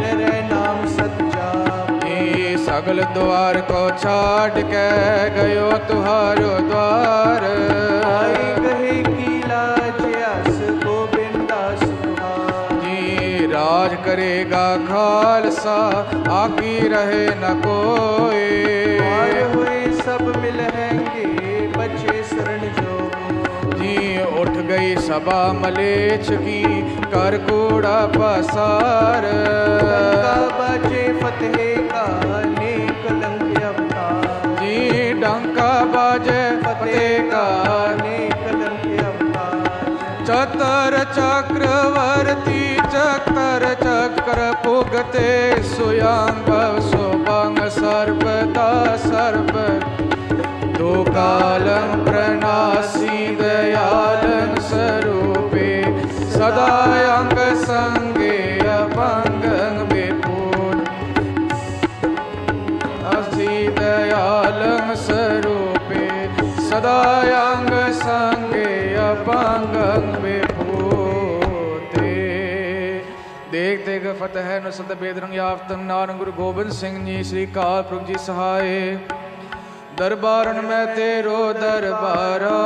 हर रे नाम सच्चा। सगल द्वार को छाड़ के गयो तुहारो द्वार। आई कहे की लाज अस गोबिंदास तुहार। जी राज करेगा खालसा आकी रहे न कोई। आए हुए सब मिलेंगे बचे शरण जो। जी उठ गई सभा मलेच्छ की कर कूड़ा पसार। डंका बाजे फतेह का नेक लंक अवतार। जी डंका बाजे फतेह का नेक लंक अवतार। चतर चक्रवर्ती चक्र चक्र पुगते सुयांग सुबंग सर्वदा सर्व। दो कालं प्रणासी दयालं स्वरूपे सदा अंग संगे अपंगं विपुल। असी दयालं स्वरूपे सदा अंग संगे अपंगं विभूते। देख देख फतह नु सत बेदरंग याफ्तंग नान गुरु गोबिंद सिंह जी श्री काल पुरख जी सहाय। दरबारन में तेरो दरबारा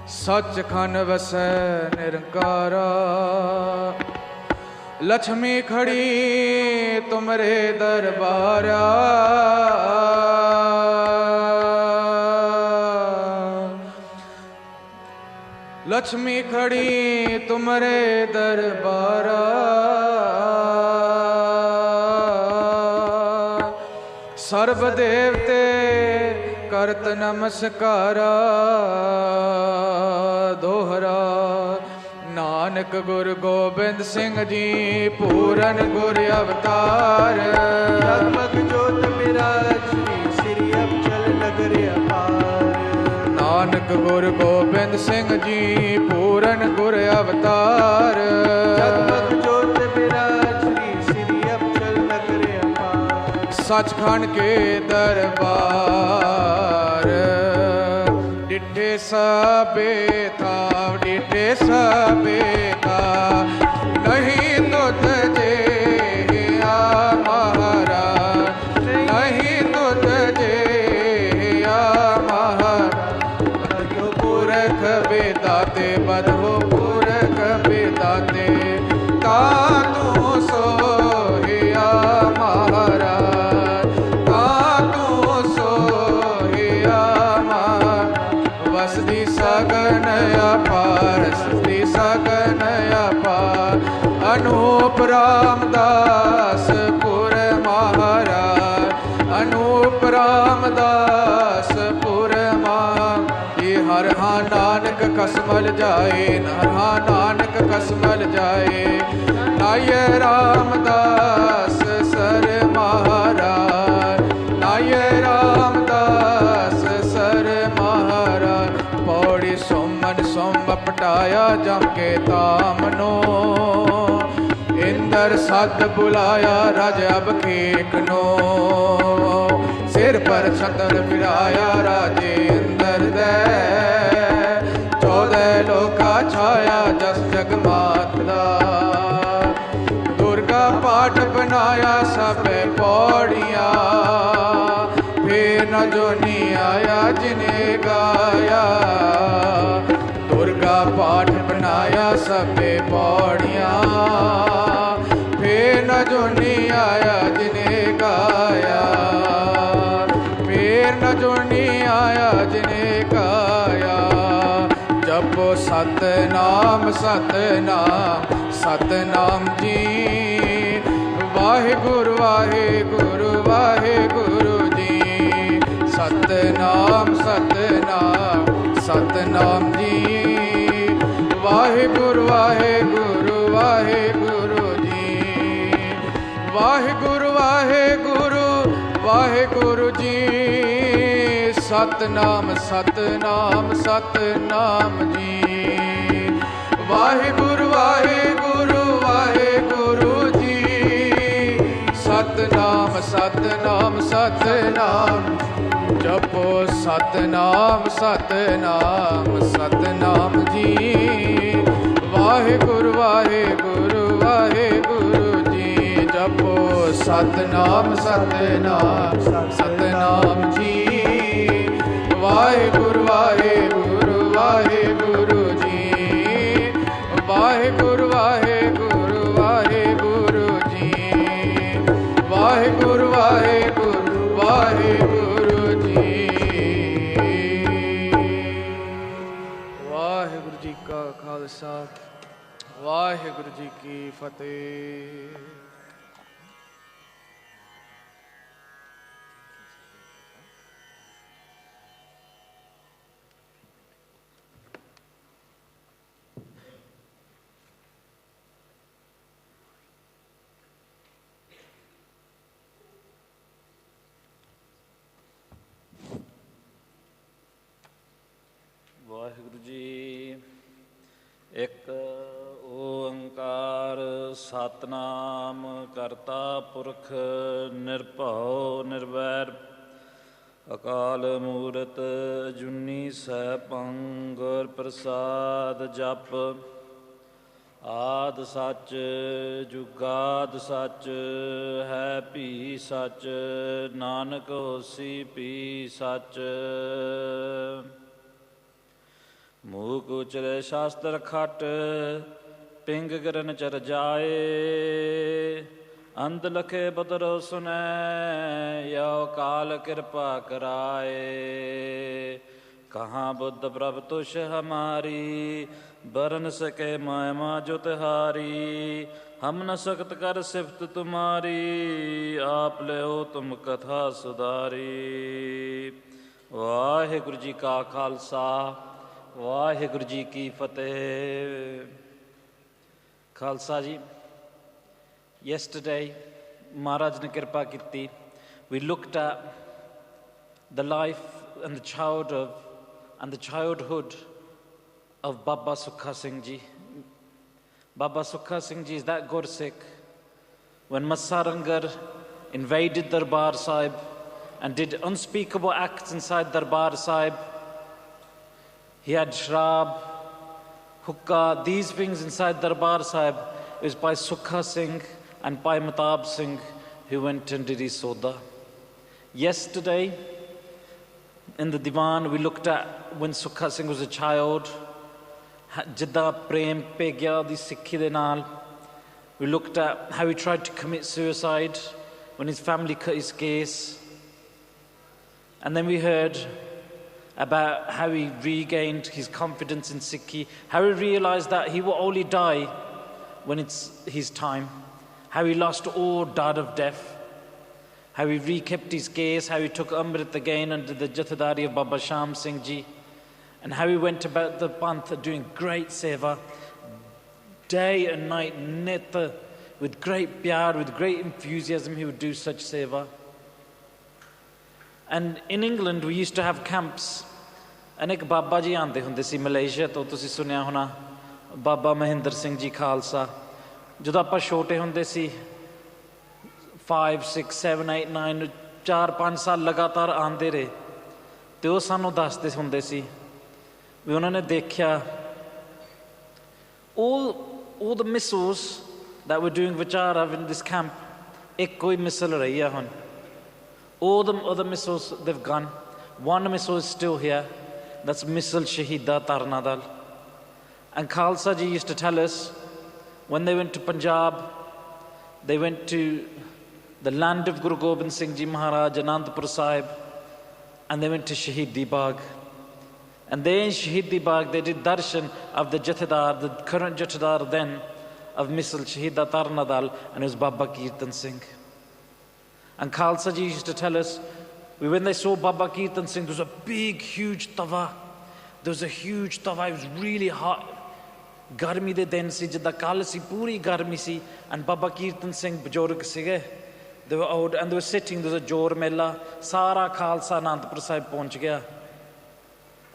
सच खन वसै निरंकारा। लक्ष्मी खड़ी तुमरे दरबारा लक्ष्मी खड़ी तुमरे दरबारा। सर्व देवते करत नमस्कारा। दोहरा नानक गुरु गोबिंद सिंह जी पूरन गुर अवतार। जगमग जोत विराज श्री अबचल नगर अपार। नानक गुरु गोबिंद सिंह जी पूरन गुर अवतार। जगमग जोत विराज श्री अबचल नगर अपार। सचखंड के दरबार डिठे सबे था डिठे सबे था। नहीं तुझ जे महाराज नहीं तुझ जे महाराज। पुरख बेदाते बधो पुरख बेदाते ता तू सो अनूप रामदास पुर महाराज। अनूप रामदास पुर महाराज। ये हर हा नानक कसमल जाए हर हा नानक कसमल जाए। नाय रामदास सर महाराज नाय रामदास सर महाराज। पौड़ी सोमन सोम पटाया जम के तामनो। इंदर सद बुलाया राज अब खेकनो। सिर पर छतर फिराया राजे इंदर दे। 14 लोका छाया जस जग माता। दुर्गा पाठ बनाया सब पौड़िया। फिर न जो नहीं आया जिन्हें गाया। दुर्गा पाठ बनाया सब पौड़िया। फिर न जो नहीं आया जिन्हें गाया। फिर न जो नहीं आया जिन्हें गाया। जपो सतनाम सतनाम सतनाम जी। वाहिगुरु वाहिगुरु वाहिगुरु जी। सतनाम सतनाम सतनाम जी। वाहिगुरु वाहिगुरु वाहिगुरु जी। वाहिगुरु वाहिगुरु वाहिगुरु जी। सतनाम सतनाम सतनाम जी। वाहिगुरु वाहिगुरु वाहिगुरु जी। सतनाम सतनाम सतनाम। जपो सतनाम सतनाम सतनाम जी। ਵਾਹਿਗੁਰੂ ਵਾਹਿਗੁਰੂ ਵਾਹਿਗੁਰੂ ਜੀ। ਜਪੋ ਸਤਨਾਮ ਸਤਨਾਮ ਸਤਨਾਮ ਜੀ। ਵਾਹਿਗੁਰੂ ਵਾਹਿਗੁਰੂ ਵਾਹਿਗੁਰੂ ਜੀ। ਵਾਹਿਗੁਰੂ ਵਾਹਿਗੁਰੂ ਵਾਹਿਗੁਰੂ ਜੀ। ਵਾਹਿਗੁਰੂ ਵਾਹਿਗੁਰੂ ਵਾਹਿਗੁਰੂ ਜੀ। ਵਾਹਿਗੁਰੂ ਜੀ ਕਾ ਖਾਲਸਾ ਵਾਹਿਗੁਰੂ ਜੀ ਕੀ ਫਤਿਹ। ਵਾਹਿਗੁਰੂ ਜੀ। ਇੱਕ ਓੰਕਾਰ ਸਤਨਾਮ ਕਰਤਾ ਪੁਰਖ ਨਿਰਭਉ ਨਿਰਵੈਰ ਅਕਾਲ ਮੂਰਤ ਅਜੂਨੀ ਸੈਭੰ ਗੁਰ ਪ੍ਰਸਾਦ ਜਪ। ਆਦਿ ਸੱਚ ਜੁਗਾਦ ਸੱਚ ਹੈ ਭੀ ਸੱਚ ਨਾਨਕ ਹੋਸੀ ਭੀ ਸੱਚ। ਮੂਕ ਉਚਰੇ ਸ਼ਾਸਤਰ ਖਟ ਪਿੰਗ ਕਰਨ ਚਰ ਜਾਏ। ਅੰਧ ਲਖੇ ਬਦਰੋ ਸੁਨੈ ਯੋ ਕਾਲ ਕਿਰਪਾ ਕਰਾਏ। ਕਹਾਂ ਬੁੱਧ ਪ੍ਰਭ ਤੁਸ਼ ਹਮਾਰੀ ਬਰਨ ਸਕੇ ਮਾਇਮਾ ਜੋ ਤਿਹਾਰੀ। ਹਮ ਨ ਸਕਤ ਕਰ ਸਿਫਤ ਤੁਮਾਰੀ ਆਪ ਲਿਓ ਤੁਮ ਕਥਾ ਸੁਧਾਰੀ। ਵਾਹਿਗੁਰੂ ਜੀ ਕਾ ਖਾਲਸਾ ਵਾਹਿਗੁਰੂ ਜੀ ਕੀ ਫਤਿਹ। ਖਾਲਸਾ ਜੀ, yesterday Maharaj ne kirpa kiti, we looked at the life and the childhood of Baba Sukha Singh ji. Baba Sukha Singh ji is that Gursikh. When Masarangar invaded Darbar Sahib and did unspeakable acts inside Darbar Sahib, he had shrab, hookah, these things inside Darbar Sahib. It was by Sukha Singh and by Matab Singh who went and did his soda. Yesterday, in the Diwan, we looked at when Sukha Singh was a child, Jidda Prem Pegya di Sikhi de Naal. We looked at how he tried to commit suicide when his family cut his case. And then we heard about how he regained his confidence in Sikhi, how he realized that he will only die when it's his time, how he lost all doubt of death, how he re-kept his case, how he took Amrit again under the Jathadari of Baba Sham Singh Ji, and how he went about the Panth doing great seva, day and night, nita, with great pyar, with great enthusiasm, he would do such seva. And in England, we used to have camps. And एक बाबा जी आंदे हुंदे सी Malaysia तो तुसी सुनिया होना बाबा महेंद्र सिंह जी खालसा। जदों आपां छोटे हुंदे सी 5, 6, 7, 8, 9 4-5 साल लगातार आंदे रहे ते ओह सानूं दसदे हुंदे सी भी उन्होंने देखिया all the missiles that were doing vichara in this camp, एक कोई missile रही है हुन। All the other missiles they've gone. One missile is still here. That's Missile Shahida Tarnadal. And Khalsa ji used to tell us when they went to Punjab, they went to the land of Guru Gobind Singh Ji Maharaj, Anandpur Sahib, and they went to Shahidi Bagh. And there in Shahidi Bagh, they did darshan of the Jathadar, the current Jathadar then, of Missile Shahida Tarnadal, and it was Baba Kirtan Singh. And Khalsa ji used to tell us, when they saw Baba Kirtan Singh, there was a big, huge tawa. There was a huge tawa, it was really hot. Garmi de din si, jada kal si, puri garmi si. And Baba Kirtan Singh, bajorg sige. They were old, and they were sitting, there was a jor mela. Sara Khalsa Anandpur Sahib pahunch gaya.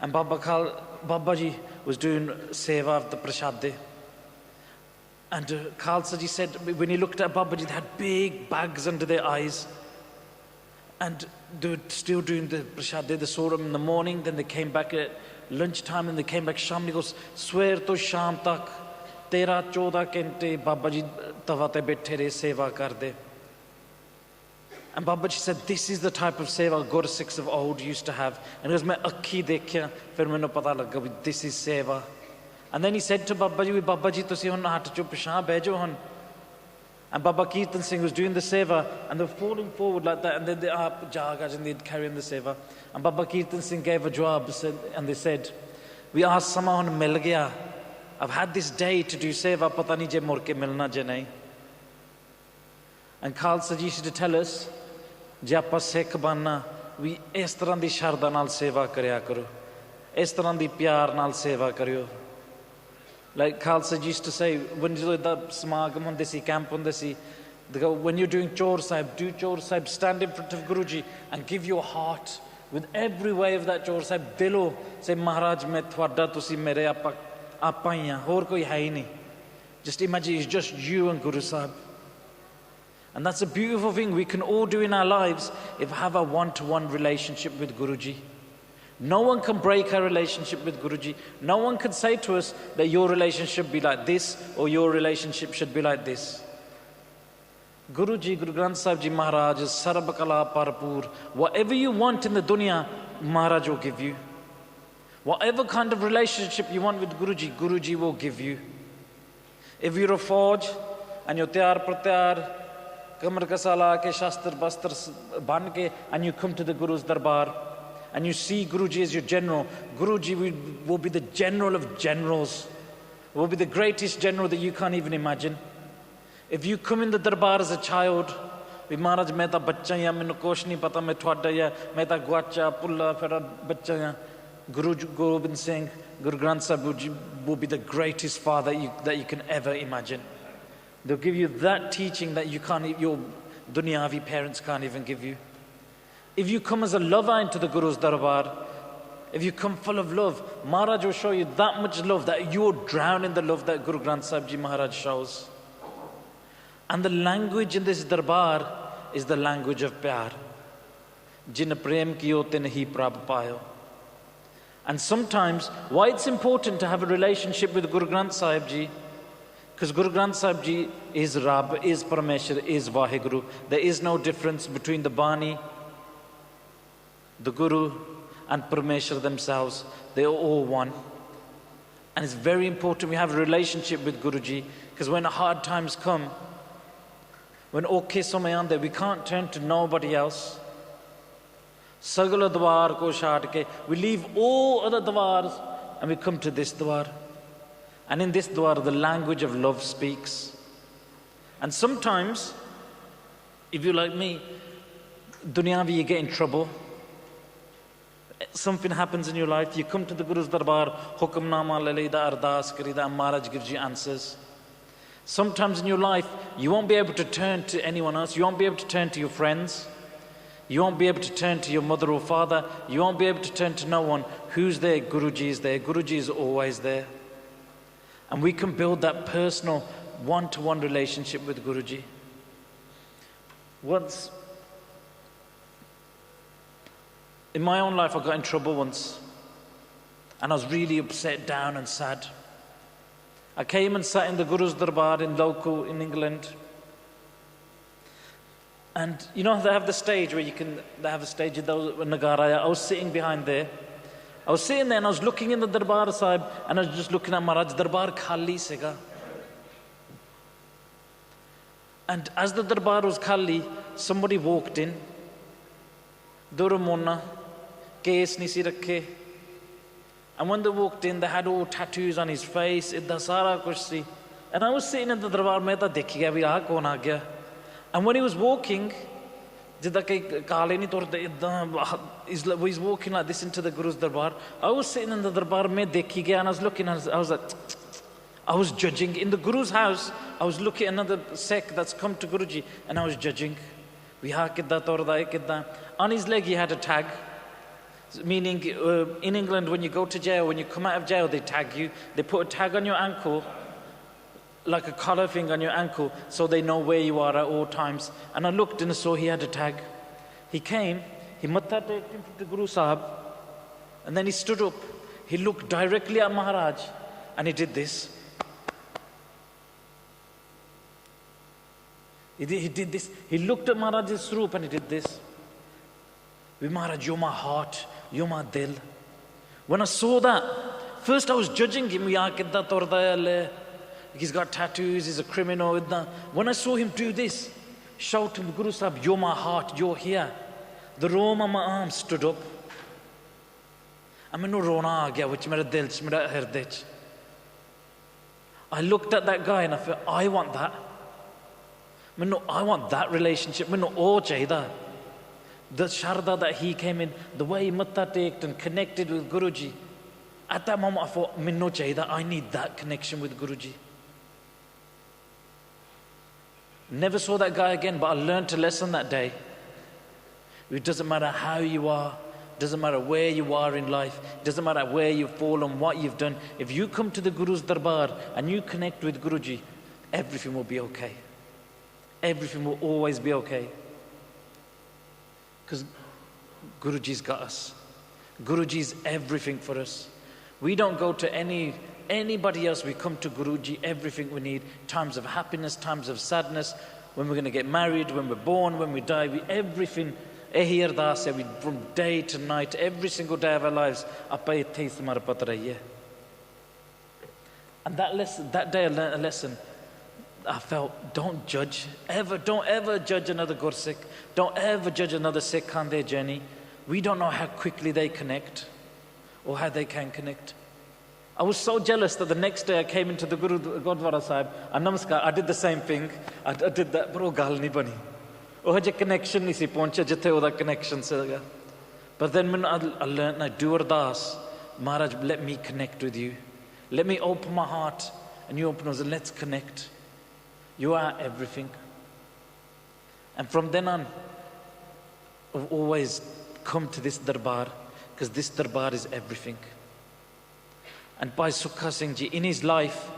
And Baba ji was doing seva of the prashade. And Khalsa ji said, when he looked at Baba ji, they had big bags under their eyes. And they were still doing the prashad. They saw them in the morning, then they came back at lunchtime, and they came back sham. He goes, swear to sham tak, 13-14 घंटे Baba Ji tava te baithi rahe seva karde. And Baba Ji said, this is the type of seva Gursikhs of old used to have. And as main akhi dekhya, fir mainu pata laga bhi this is seva. And then he said to Baba Ji, Baba Ji tusi hun hat chup shaan beh jo hun. And Baba Kirtan Singh was doing the seva, and they were falling forward like that, and then they up jagaj and they'd carry on the seva. And Baba Kirtan Singh gave a jawab, and they said, we asked someone mil gaya. I've had this day to do seva, pata nahi je mur ke milna je nahi. And Khalsa Ji used to tell us, ਜੇ ਆਪਾਂ ਸਿੱਖ ਬਣਨਾ ਵੀ ਇਸ ਤਰ੍ਹਾਂ ਦੀ ਸ਼ਰਧਾ ਨਾਲ ਸੇਵਾ ਕਰਿਆ ਕਰੋ, ਇਸ ਤਰ੍ਹਾਂ ਦੀ ਪਿਆਰ ਨਾਲ ਸੇਵਾ ਕਰਿਓ. Like Khalsa used to say, when the ਸਮਾਗਮ ਹੁੰਦੇ ਸੀ, camp ਹੁੰਦੇ ਸੀ, they go, when you're doing Chor Sahib, do Chor Sahib, stand in front of Guruji and give your heart with every way of that Chor Sahib, ਦਿਲੋਂ say, Maharaj ਮੈਂ ਤੁਹਾਡਾ, ਤੁਸੀਂ ਮੇਰੇ, ਆਪਾਂ ਹੀ ਹਾਂ, ਹੋਰ ਕੋਈ ਹੈ ਹੀ ਨਹੀਂ. Just imagine it's just you and Guru Sahib. And that's a beautiful thing we can all do in our lives if we have a one-to-one relationship with Guruji. No one can break our relationship with Guruji. No one can say to us that your relationship be like this or your relationship should be like this. Guruji, Guru Granth Sahib Ji Maharaj is Sarabakala Parapur. Whatever you want in the dunya, Maharaj will give you. Whatever kind of relationship you want with Guruji, Guruji will give you. If you're a forge and you're tayar pratyar, Kamar kasala ke shastra bastra ban ke, and you come to the Guru's darbar and you see Guruji as your general, Guruji will be the general of generals, will be the greatest general that you can't even imagine. If you come in the darbar as a child, we Maharaj main ta bachcha ya, mainu kuch nahi pata, main thwada ya, main ta gwacha pulla phera bachcha ya. Guru Gobind Singh, Guru Granth Sahib will be the greatest father that you can ever imagine. They'll give you that teaching that you can't, your dunyavi parents can't even give you. If you come as a lover into the Guru's darbar, if you come full of love, Maharaj will show you that much love that you will drown in the love that Guru Granth Sahib Ji Maharaj shows. And the language in this darbar is the language of pyar. Jin prem kiyo tin hi prabh payo. And sometimes, why it's important to have a relationship with Guru Granth Sahib Ji, because Guru Granth Sahib Ji is Rab, is Parameshwar, is Vaheguru. There is no difference between the Bani, the Guru and Parameshwar themselves. They are all one. And it's very important we have a relationship with Guruji, because when hard times come, when okhe samay aande, we can't turn to nobody else. Sagala dwar ko chhad ke, we leave all other dwars and we come to this dwar. And in this dwar, the language of love speaks. And sometimes, if you're like me, dunyavi, you get in trouble. Something happens in your life, you come to the Guru's darbar, hukamnama lalida ardas karida, and Maharaj gives you answers. Sometimes in your life, you won't be able to turn to anyone else. You won't be able to turn to your friends. You won't be able to turn to your mother or father. You won't be able to turn to no one. Who's there? Guruji is there. Guruji is always there. And we can build that personal one-to-one relationship with Guruji. Once, in my own life, I got in trouble once. And I was really upset, down and sad. I came and sat in the Guru's Darbar in England. And you know, they have the stage where they have a stage in Nagaraya. I was sitting behind there. I was sitting there and I was looking in the Darbar Sahib and I was just looking at Maharaj. Darbar khali sega. And as the Darbar was khali, somebody walked in. Duramona, case nisi rakhe. And when they walked in, they had all tattoos on his face. Idda sara kuch si. And I was sitting in the Darbar, main ta dekhi gaya, bhi aa kaun aa gaya. And when he was walking, he's walking like this into the Guru's Darbar. I was sitting in the Darbar, main dekhi gaya, and I was looking, I was like, I was judging. In the Guru's house, I was looking at another sect that's come to Guruji, and I was judging. On his leg, he had a tag. Meaning, in England, when you go to jail, when you come out of jail, they tag you. They put a tag on your ankle, like a collar thing on your ankle, so they know where you are at all times. And I looked and I saw he had a tag. He came, he mattha teked him to the Guru Sahib, and then he stood up. He looked directly at Maharaj, and he did this. He did this. He looked at Maharaj's Swarup and he did this. Maharaj, you're my heart, you're my dil. When I saw that, first I was judging him. He's got tattoos, he's a criminal. When I saw him do this, shouting, Guru Sahib, you're my heart, you're here. The roam on my arm stood up. I mean, no rona aa gaya, which mera dil, mera hirday. I looked at that guy and I felt, I want that. I want that relationship. The Sharda that he came in, the way he matta taked and connected with Guruji. At that moment I thought, I need that connection with Guruji. Never saw that guy again, but I learned a lesson that day. It doesn't matter how you are, doesn't matter where you are in life, doesn't matter where you've fallen, what you've done. If you come to the Guru's Darbar and you connect with Guruji, everything will be okay. Everything will always be okay. Because Guruji's got us. Guruji's everything for us. We don't go to anybody else. We come to Guruji, everything we need. Times of happiness, times of sadness, when we're going to get married, when we're born, when we die, everything. From day to night, every single day of our lives. And that day I learned a lesson. I felt, don't judge, don't ever judge another Gursikh. Don't ever judge another Sikh on their journey. We don't know how quickly they connect or how they can connect. I was so jealous that the next day I came into the Gurdwara Sahib and Namaskar, I did the same thing. I did that, but oh gal nahi bani. Oh je connection nahi si pahuncha jithe oda connection se. But then I learned, I do ardas, Maharaj, let me connect with you. Let me open my heart and you open us and let's connect. You are everything. And from then on, I've always come to this darbar because this darbar is everything. And by Sukha Singh Ji, in his life,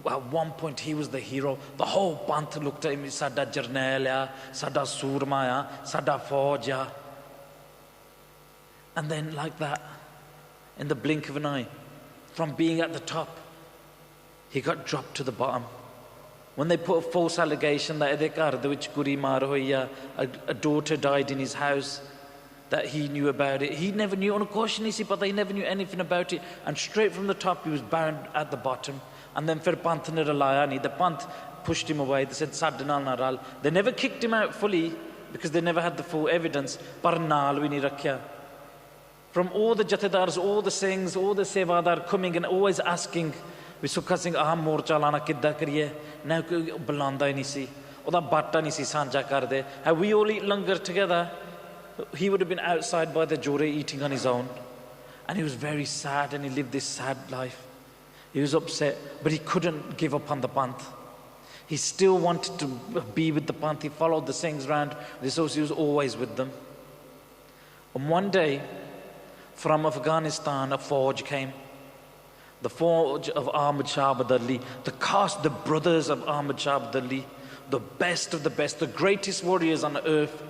at one point he was the hero. The whole Panth looked at him, Sada Jarnail ya, Sada Surma ya, Sada Fauj ya. And then like that, in the blink of an eye, from being at the top, he got dropped to the bottom. When they put a false allegation that a daughter died in his house, that he knew about it. He never knew, but he never knew anything about it. And straight from the top, he was bound at the bottom. And then the Panth pushed him away. They said, they never kicked him out fully because they never had the full evidence. From all the Jathedars, all the Singhs, all the Sevadar coming and always asking, we Sukha Singh aham morcha lana kidda kariye na koi bulanda hi nahi si oda batta nahi si sanja karde. How we all eat langar together, he would have been outside by the jore eating on his own. And he was very sad and he lived this sad life. He was upset, but he couldn't give up on the Panth. He still wanted to be with the Panth. He followed the Singhs around. He was always with them. And one day, from Afghanistan, a Fauj came. The Fauj of Ahmad Shah Abdali, the brothers of Ahmad Shah Abdali, the best of the best, the greatest warriors on earth,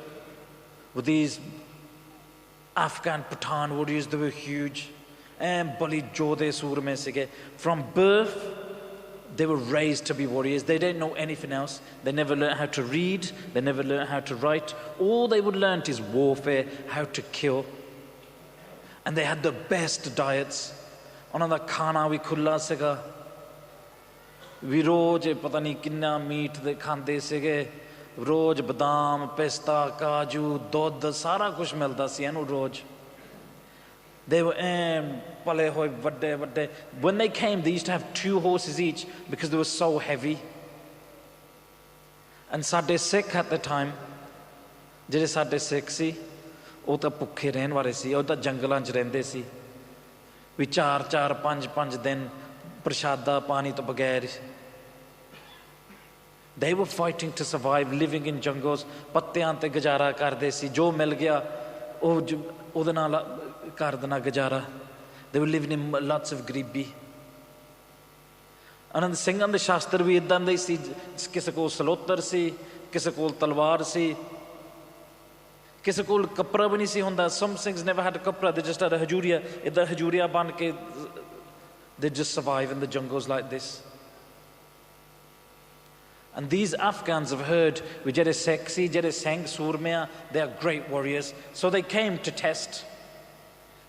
were these Afghan Pathan warriors. They were huge. And Bali Jodhe Sur mein sige. From birth, they were raised to be warriors. They didn't know anything else. They never learned how to read. They never learned how to write. All they would learn is warfare, how to kill. And they had the best diets. ਉਹਨਾਂ ਦਾ ਖਾਣਾ ਵੀ ਖੁੱਲਾ ਸੀਗਾ ਵੀ ਰੋਜ਼ ਪਤਾ ਨਹੀਂ ਕਿੰਨਾ meat ਦੇ ਖਾਂਦੇ ਸੀਗੇ ਰੋਜ਼ ਬਦਾਮ ਪਿਸਤਾ ਕਾਜੂ ਦੁੱਧ ਸਾਰਾ ਕੁਝ ਮਿਲਦਾ ਸੀ ਇਹਨੂੰ ਰੋਜ਼ they were ਪਲੇ ਹੋਏ ਵੱਡੇ ਵੱਡੇ when they came they used to have 2 horses each because they were so heavy and ਸਾਡੇ Sikh at the time ਜਿਹੜੇ ਸਾਡੇ Sikh ਸੀ ਉਹ ਤਾਂ ਭੁੱਖੇ ਰਹਿਣ ਵਾਲੇ ਸੀ ਉਹ ਤਾਂ ਜੰਗਲਾਂ 'ਚ ਰਹਿੰਦੇ ਸੀ ਵੀ 4-4 5-5 ਦਿਨ ਪ੍ਰਸ਼ਾਦਾ ਪਾਣੀ ਤੋਂ ਬਗੈਰ they were fighting to survive living in jungles ਪੱਤਿਆਂ ਤੇ ਗੁਜ਼ਾਰਾ ਕਰਦੇ ਸੀ ਜੋ ਮਿਲ ਗਿਆ ਉਹ ਉਹਦੇ ਨਾਲ ਕਰ ਦੇਣਾ ਗੁਜ਼ਾਰਾ they were living in lots of ਗਰੀਬੀ ਅਨੰਦ ਸਿੰਘਾਂ ਦੇ ਸ਼ਾਸਤਰ ਵੀ ਇਦਾਂ ਦੇ ਸੀ ਕਿਸੇ ਕੋਲ ਸਲੋਤਰ ਸੀ ਕਿਸੇ ਕੋਲ ਤਲਵਾਰ ਸੀ ਕਿਸੇ ਕੋਲ ਕੱਪੜਾ ਵੀ ਨਹੀਂ ਸੀ ਹੁੰਦਾ some Singhs never had a ਕੱਪੜਾ they just had a ਹਜੂਰੀਆ ਇੱਦਾਂ ਹਜੂਰੀਆ ਬਣ ਕੇ they just survive in the jungles like this And these Afghans have heard, we jere sexy, jere Singh Surmaya, they are great warriors. So they came to test.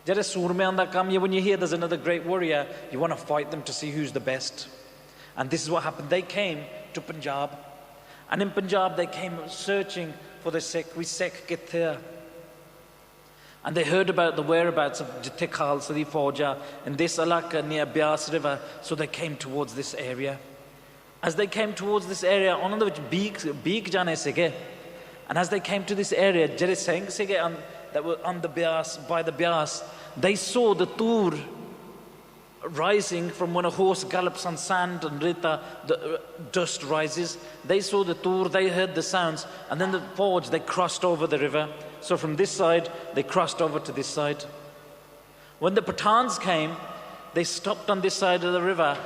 Jere Surmaya da kam, when you hear there's another great warrior, you want to fight them to see who's the best. And this is what happened. They came to Punjab. And in Punjab, they came searching for the Sikh. We Sikh kithe. And they heard about the whereabouts of Jithe Khalsa di Fauja in this alaka near Bias River. So they came towards this area. As they came towards this area, on the beak jane sige. And as they came to this area, jere Singh sige that were on the Bias, by the Bias, they saw the Tur rising from when a horse gallops on sand and rita, the dust rises. They saw the Tur, they heard the sounds, and then the Fauj, they crossed over the river. So from this side, they crossed over to this side. When the Pathans came, they stopped on this side of the river,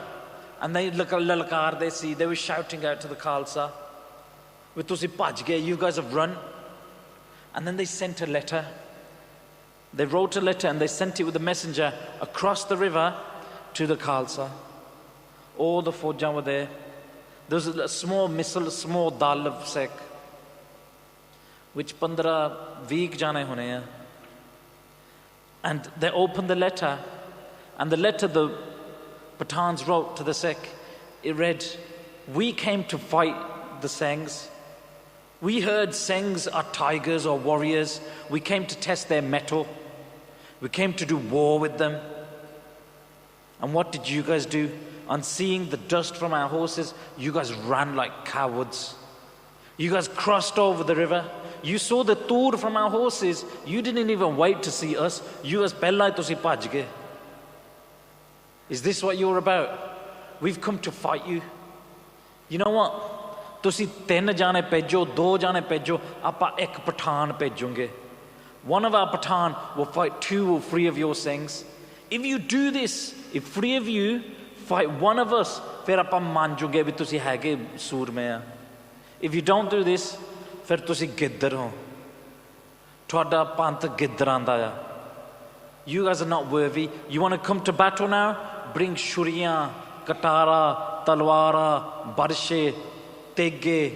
and they lalakar, they were shouting out to the Khalsa, with tusi bhaj gaye, you guys have run. And then they sent a letter. They wrote a letter and they sent it with a messenger across the river to the Khalsa. All the Faujan were there. There was a small missile, a small dal of Sikh, which 15 week jane hone hai. And they opened the letter, and the letter the Pathans wrote to the Sikh, it read, we came to fight the Singhs. We heard Singhs are tigers or warriors. We came to test their mettle. We came to do war with them. And what did you guys do? On seeing the dust from our horses, you guys ran like cowards. You guys crossed over the river. You saw the Tur from our horses. You didn't even wait to see us. You guys pehla hi tusi bhaj gaye. Is this what you're about? We've come to fight you. You know what? Tusi 3 jane pejo, 2 jane pejo, apa ek Pathan pejunge. One of our Pathan will fight 2 or 3 of your Singhs. If you do this, if 3 of you fight one of us, fir apa manjunge vi tusi hage Surmaya. If you don't do this, fir tusi giddar ho. Tuada pant giddar anda ya. You guys are not worthy. You want to come to battle now? Bring shuriyan, katara, talwara, barshe, tegge.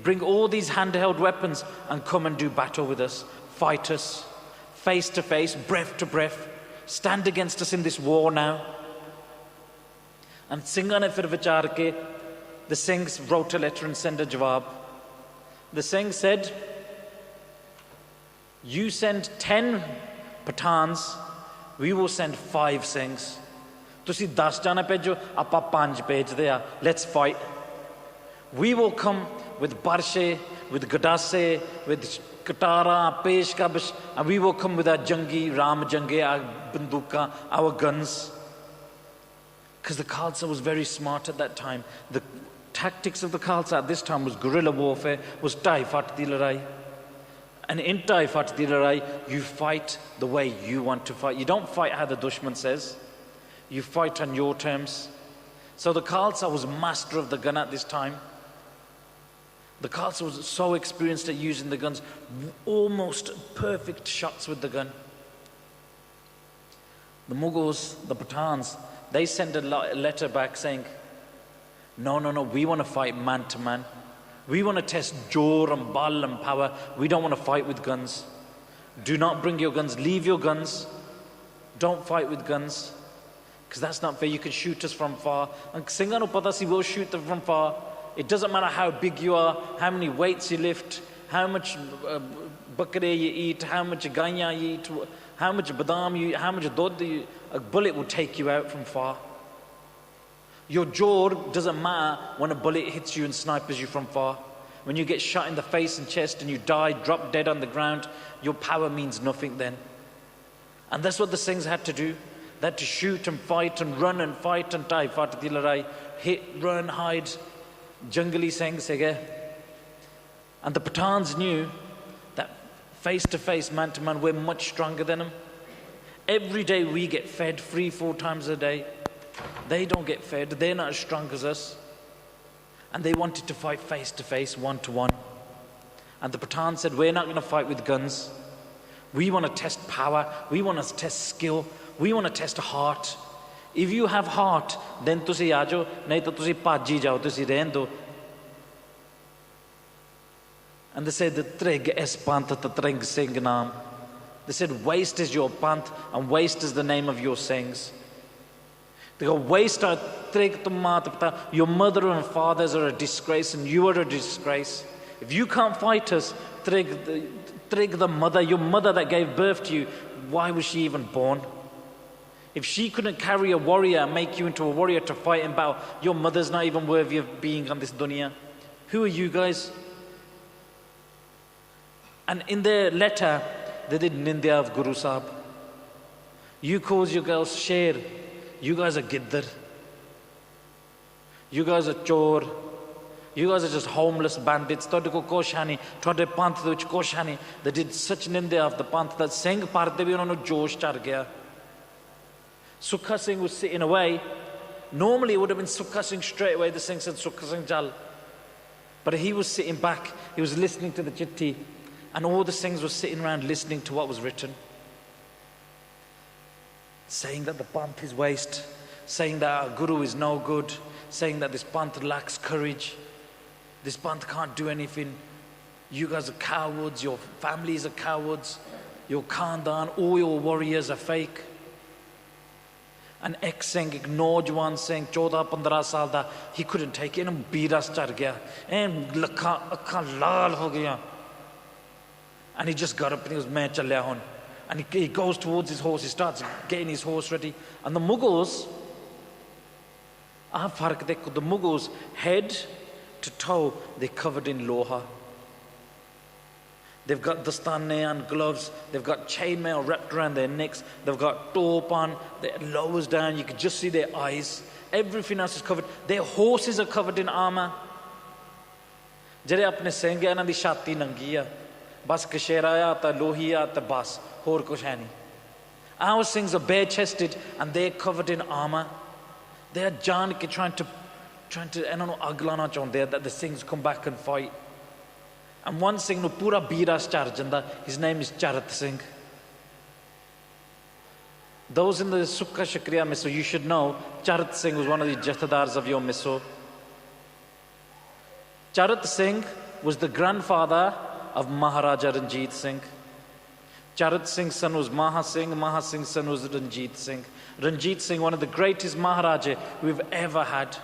Bring all these handheld weapons and come and do battle with us. Fight us, face to face, breath to breath. Stand against us in this war now. And Singha ne fir vichar ke, the Singhs wrote a letter and sent a jawab. The Singh said, you send 10 Pathans, we will send 5 Singhs. Tusi 10 jana pejo, apa 5 pej de. Let's fight. We will come with barshe, with gadase, with katara, pesh kabish, and we will come with our jangi, ram jange, our banduka, our guns. Because the Khalsa was very smart at that time. The tactics of the Khalsa at this time was guerrilla warfare, was tai fat di larai. And in tai fat di larai, you fight the way you want to fight. You don't fight how the Dushman says. You fight on your terms. So the Khalsa was master of the gun at this time. The Khalsa was so experienced at using the guns, almost perfect shots with the gun. The Mughals, the Pathans, they sent a letter back saying, no, we want to fight man to man. We want to test jor and bal and power. We don't want to fight with guns. Do not bring your guns. Leave your guns. Don't fight with guns. Because that's not fair. You can shoot us from far. And Singha nu pata si will shoot them from far. It doesn't matter how big you are, how many weights you lift, how much bakre you eat, how much ganya you eat, how much badam you eat, how much dod you eat. A bullet will take you out from far. Your jaw doesn't matter when a bullet hits you and snipers you from far. When you get shot in the face and chest and you die, drop dead on the ground, your power means nothing then. And that's what the Singhs had to do. They had to shoot and fight and run and fight and die. Hit, run, hide. Jungali Singh sige. And the Pathans knew that face to face, man to man, we're much stronger than them. Every day we get fed 3-4 times a day. They don't get fed. They're not as strong as us. And they wanted to fight face to face, 1-to-1. And the Pathan said, we're not going to fight with guns. We want to test power. We want to test skill. We want to test heart. If you have heart, then tusi aajo, nahi to tusi bhaji jao, tusi rehen do. And they said, the trig es pant the trig sing naam. They said, waste is your pant and waste is the name of your sings. They go, waste our trig to mata. Your mother and fathers are a disgrace and you are a disgrace. If you can't fight us, trig the mother, your mother that gave birth to you, why was she even born? If she couldn't carry a warrior and make you into a warrior to fight in battle, your mother's not even worthy of being on this dunya. Who are you guys? And in their letter, they did nindya of Guru Sahib. You calls your girls sher. You guys are giddar. You guys are chor. You guys are just homeless bandits. They did such nindya of the panth that Singh Parthe bhi unhanu josh char gaya. Sukha Singh was sitting away. Normally it would have been Sukha Singh straight away. The Singh said, Sukha Singh Jal. But he was sitting back. He was listening to the chitti. And all the Singhs were sitting around listening to what was written. Saying that the panth is waste. Saying that our Guru is no good. Saying that this panth lacks courage. This panth can't do anything. You guys are cowards. Your families are cowards. Your khandan, all your warriors are fake. An ex-Singh, ek Naujawan Singh, 14-15 saal da, he couldn't take it. And biras char gaya. And akhan laal ho gaya. And he just got up and he was, main chalya hun. And he goes towards his horse. He starts getting his horse ready. And the Mughals, the Mughals, head to toe, they're covered in loha. They've got dastane and gloves. They've got chainmail wrapped around their necks. They've got top on. Their lowers down. You can just see their eyes. Everything else is covered. Their horses are covered in armor. Jere apne senghe inna di shati nangi hai. Bas kashera aaya ta lohi aaya ta bas. Hor kuch hai nahi. Our Singhs are bare-chested and they're covered in armor. They are jaan ke trying to aglana chaਹੁੰਦੇ that the Singhs come back and fight. And one Singh no pura biras char janda. His name is Charat Singh. Those in the Sukha Shakriya Misso, you should know Charat Singh was one of the jathadars of your Misso. Charat Singh was the grandfather of Maharaja Ranjit Singh. Charat Singh's son was Maha Singh. Maha Singh's son was Ranjit Singh. Ranjit Singh, one of the greatest Maharaja we've ever had.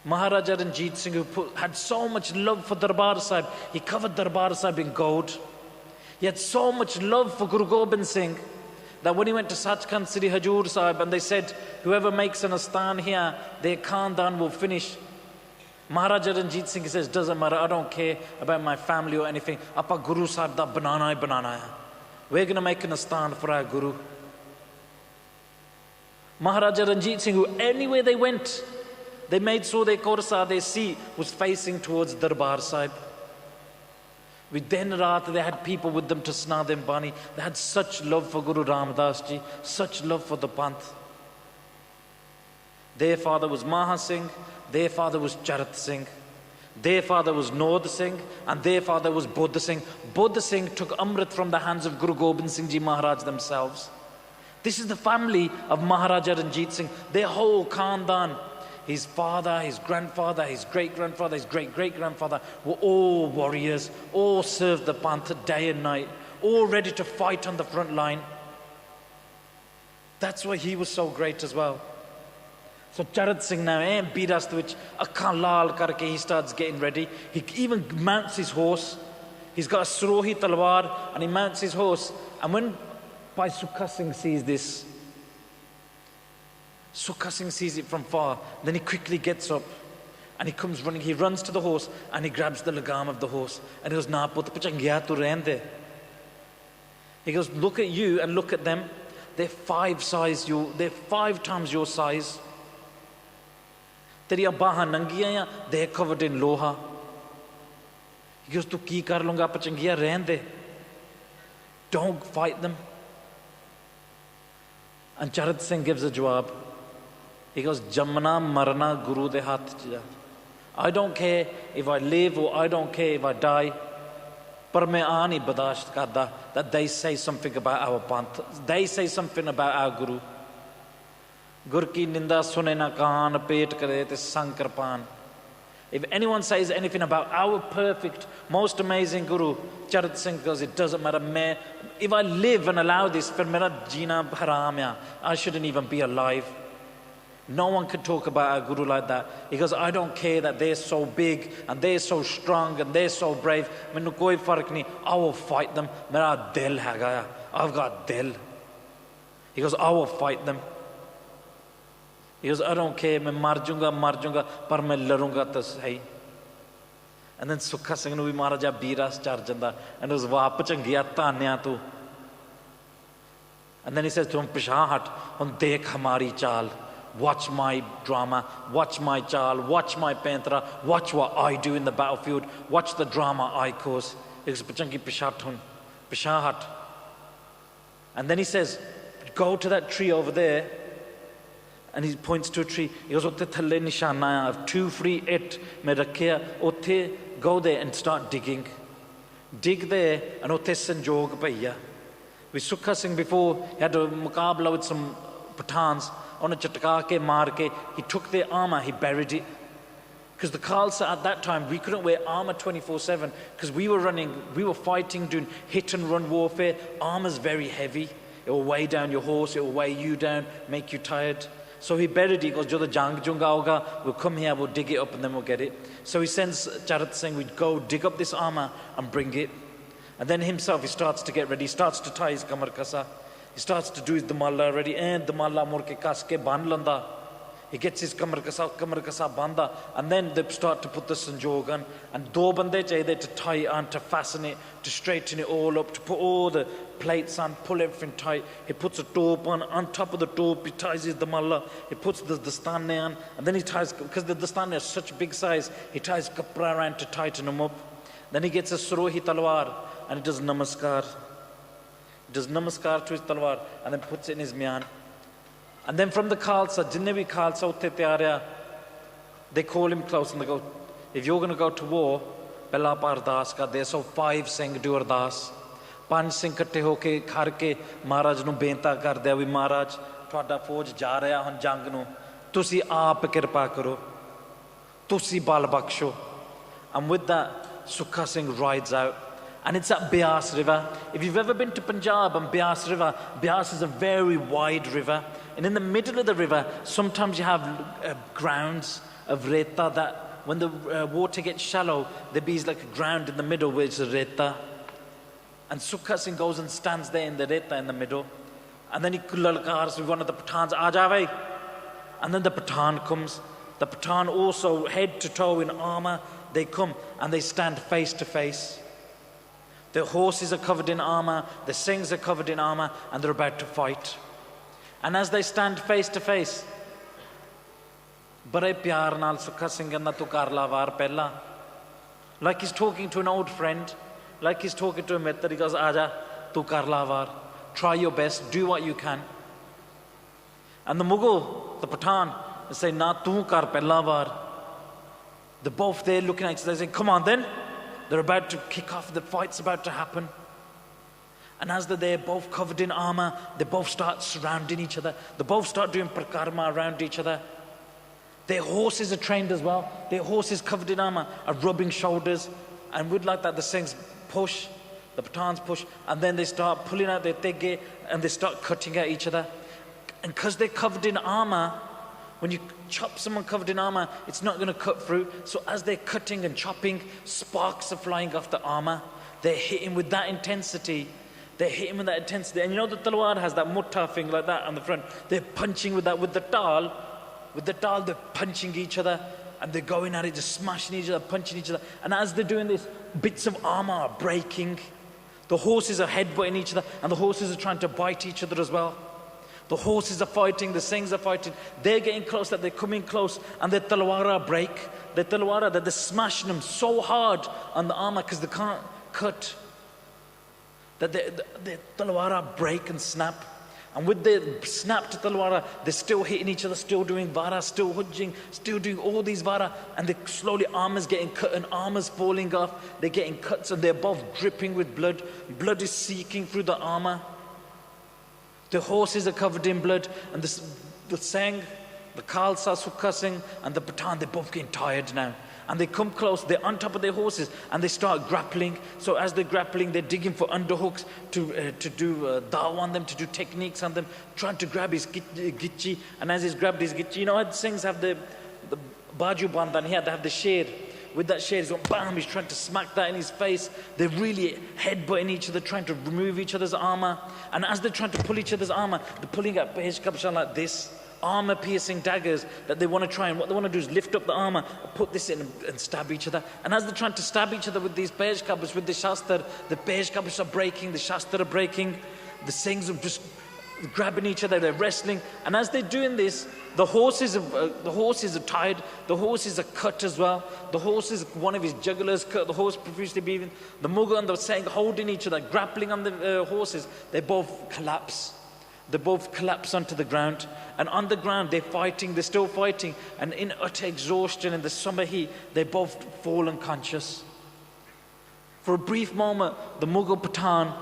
Maharaja Ranjit Singh, who had so much love for Darbar Sahib, he covered Darbar Sahib in gold. He had so much love for Guru Gobind Singh that when he went to Sachkhand Sri Hajur Sahib and they said, whoever makes an astan here, their khandan will finish. Maharaja Ranjit Singh says, doesn't matter, I don't care about my family or anything. Apa Guru Sahib da banana hai banana hai. We're going to make an astan for our Guru. Maharaja Ranjit Singh, who anywhere they went, they made sure their Khalsa, their seat was facing towards Darbar Sahib. With then Raat, they had people with them to sna them bani. They had such love for Guru Ramdas Ji, such love for the Panth. Their father was Maha Singh, their father was Charat Singh, their father was Nod Singh, and their father was Bodh Singh. Bodh Singh took Amrit from the hands of Guru Gobind Singh Ji Maharaj themselves. This is the family of Maharaja Ranjit Singh, their whole Khandan. His father, his grandfather, his great-grandfather, his great-great-grandfather were all warriors, all served the Panth day and night, all ready to fight on the front line. That's why he was so great as well. So Charat Singh now, biras which akhan lal karke, he starts getting ready. He even mounts his horse. He's got a Surohi talwar and he mounts his horse. And when Bhai Sukha Singh sees this, Sukha Singh sees it from far. Then he quickly gets up and he comes running. He runs to the horse and he grabs the lagam of the horse. And he goes, Na put pachangya tu rehne. He goes, look at you and look at them. They're 5 times your size. Teriya bahan nangiya, they're covered in loha. He goes, tu ki kar lunga pachangya rehne. Don't fight them. And Charat Singh gives a jawab. He goes, Jamna marna Guru de haath ch ja. I don't care if I live or I don't care if I die. Par main aa nahi bardasht karda that they say something about our Panth. They say something about our Guru. Gur ki ninda sune na kaan, pet kare te sang kirpan. If anyone says anything about our perfect, most amazing Guru, Charat Singh goes, it doesn't matter. If I live and allow this, fir mera jeena haram hai. I shouldn't even be alive. No one can talk about our Guru like that. He goes, I don't care that they're so big and they're so strong and they're so brave. Mainu koi fark nahi. I will fight them. Mera dil hai gaya. I've got dil. He goes, I will fight them. He goes, I don't care. Main mar junga, par main larunga to sahi. And then Sukha Singh nu bhi Maharaja Biras char janda. And it was wah pachangiya tanya tu. And then he says to him, Pisha hat, hun dekh hamari chal. Watch my drama, watch my chal, watch my pentra, watch what I do in the battlefield, watch the drama I cause. He goes, Pachangi Pishatun, Pishahat. And then he says, go to that tree over there. And he points to a tree. He goes, Otte thalle nishana hai. I have 2 free it mein rakhiya. Otte go there and start digging. Dig there and otte sanjog paiya. With Sukha Singh before, he had a muqabla with some Pathans. On a chatka ke maar ke, he took their armor, he buried it. Because the Khalsa at that time, we couldn't wear armor 24/7 because we were fighting, doing hit and run warfare. Armor's very heavy. It will weigh down your horse, it will weigh you down, make you tired. So he buried it. He goes, Jada jang junga hoga, we'll come here, we'll dig it up and then we'll get it. So he sends Charat Singh, we'd go dig up this armor and bring it. And then himself, he starts to get ready, he starts to tie his kamar kasa. He starts to do his damalla ready, and damalla murke kaske ban landa. He gets his kamar kasa banda, and then they start to put the sanjog on. And do bande chahiye to tie on, to fasten it, to straighten it all up, to put all the plates on, pull everything tight. He puts a top on top of the top, he ties his damalla, he puts the dastane on, and then he ties, because the dastane is such big size, he ties kapra around to tighten them up. Then he gets a surohi talwar, and he does namaskar. Does namaskar to his talwar and then puts it in his myan. And then from the Khalsa, jinne bhi Khalsa utte tyaar, they call him close and they go, if you're going to go to war, pehla aap ardas karte. So 5 Singh do ardas. 5 Singh iਕੱਠੇ ਹੋ ਕੇ ਖੜ ਕੇ ਮਹਾਰਾਜ ਨੂੰ ਬੇਨਤੀ ਕਰਦੇ ਆ ਵੀ ਮਹਾਰਾਜ ਤੁਹਾਡਾ ਫੌਜ ਜਾ ਰਿਹਾ ਹੁਣ ਜੰਗ ਨੂੰ, ਤੁਸੀਂ ਆਪ ਕਿਰਪਾ ਕਰੋ, ਤੁਸੀਂ ਬਲ ਬਖਸ਼ੋ. And with that, Sukha Singh rides out. And it's at Beas River. If you've ever been to Punjab and Beas River, Beas is a very wide river. And in the middle of the river, sometimes you have grounds of reta that when the water gets shallow, there be like a ground in the middle where it's a reta. And Sukha Singh goes and stands there in the reta in the middle. And then he lalkars with one of the Pathans, Aa jaave. And then the Pathan comes. The Pathan also head to toe in armor. They come and they stand face to face. Their horses are covered in armor, the Singhs are covered in armor, and they're about to fight. And as they stand face to face, bade pyar naal Sukha Singh kehanda tu kar la war pehla. Like he's talking to an old friend, like he's talking to a mitra. He goes, Aja, tu kar la war. Try your best, do what you can. And the Mughal, the Pathan, they say, na tu kar pehla war. They're both there looking at each other, they say, come on then. They're about to kick off, the fight's about to happen. And as they're there, both covered in armor, they both start surrounding each other. They both start doing prakarma around each other. Their horses are trained as well. Their horses covered in armor are rubbing shoulders. And with like that, the Singhs push, the Pathans push, and then they start pulling out their tegge and they start cutting at each other. And because they're covered in armor, when you chop someone covered in armor, it's not going to cut through. So as they're cutting and chopping, sparks are flying off the armor. They're hitting with that intensity. They're hitting with that intensity. And you know the talwar has that mutta thing like that on the front. They're punching with that, with the tal. With the tal, they're punching each other. And they're going at it, just smashing each other, punching each other. And as they're doing this, bits of armor are breaking. The horses are headbutting each other. And the horses are trying to bite each other as well. The horses are fighting, the Singhs are fighting. They're getting close, that they're coming close, and their talwara break. Their talwara, that they're smashing them so hard on the armor because they can't cut. That their talwara break and snap. And with their snapped talwara, they're still hitting each other, still doing vara, still hujjing, still doing all these vara. And they slowly, armor's getting cut and armor's falling off. They're getting cuts and they're both dripping with blood. Blood is seeking through the armor. The horses are covered in blood, and the Singh, the Khalsa, Sukha Singh, and the Pathan, they're both getting tired now. And they come close, they're on top of their horses, and they start grappling. So as they're grappling, they're digging for underhooks to do daw on them, to do techniques on them, trying to grab his gichi. And as he's grabbed his gichi, you know how the Singhs have the baju bandan here, they have the sher. With that sher, he's going bam, he's trying to smack that in his face. They're really headbutting each other, trying to remove each other's armor. And as they're trying to pull each other's armor, they're pulling out pehkabshan like this, armor-piercing daggers that they want to try. And what they want to do is lift up the armor, put this in and stab each other. And as they're trying to stab each other with these pehkabs, with the shastar, the pehkabs are breaking, the shastar are breaking. The Singhs are just grabbing each other, they're wrestling. And as they're doing this, the horses are tied, the horses are cut as well. The horses, one of his jugglers cut the horse profusely bleeding. The Mughal and the Singh holding each other, grappling on the horses. They both collapse. They both collapse onto the ground. And on the ground, they're fighting, they're still fighting. And in utter exhaustion, in the summer heat, they both fall unconscious. For a brief moment, the Mughal Pathan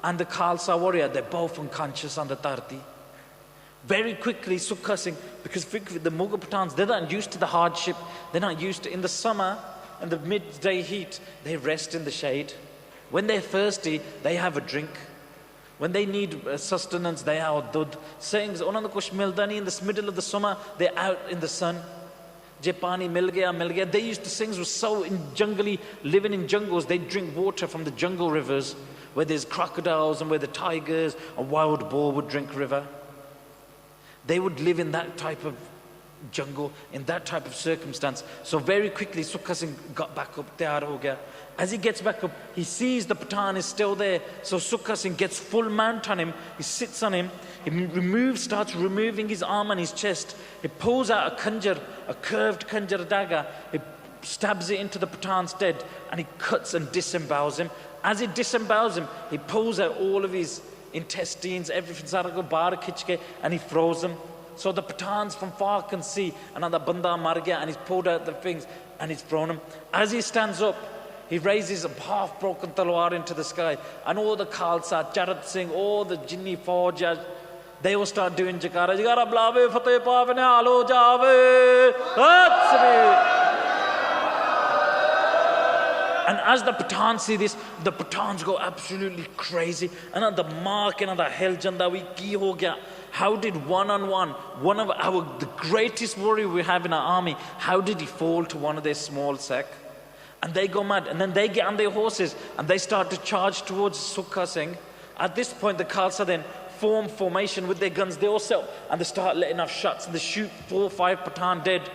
and the Khalsa warrior, they're both unconscious on the Tarti. Very quickly, Sukha Singh, because the Mughal Pathans, they're not used to the hardship. They're not used to, in the summer, in the midday heat, they rest in the shade. When they're thirsty, they have a drink. When they need sustenance, they are dud. Singhs, unhanu kuch milda nahi, in the middle of the summer, they're out in the sun. Je pani mil gaya. They used to, Singhs were so living in jungles, they drink water from the jungle rivers, where there's crocodiles and where the tigers, a wild boar would drink river. They would live in that type of jungle, in that type of circumstance. So very quickly, Sukha Singh got back up, tayar ho gaya. As he gets back up, he sees the Pathan is still there. So Sukha Singh gets full mount on him. He sits on him. He starts removing his arm and his chest. He pulls out a khanjar, a curved khanjar dagger. He stabs it into the Pathan's head, and he cuts and disembowels him. As he disembowels him, he pulls out all of his intestines, everything, and he throws them. So the Pathans from far can see another banda mar gaya, and he's pulled out the things and he's thrown them. As he stands up, he raises a half-broken talwar into the sky, and all the Khalsa, Charat Singh, all the Jinni Fauj, they all start doing Jagara. Jagara blave, fateh pavane, alo jave, Hatsri. And as the Pathans see this, the Pathans go absolutely crazy. And the mark and the hell janda we ki ho gaya. How did one of the greatest warrior we have in our army, how did he fall to one of their small sect? And they go mad. And then they get on their horses and they start to charge towards Sukha Singh. At this point, the Khalsa then form formation with their guns. They all set and they start letting off shots and they shoot 4 or 5 Pathan dead.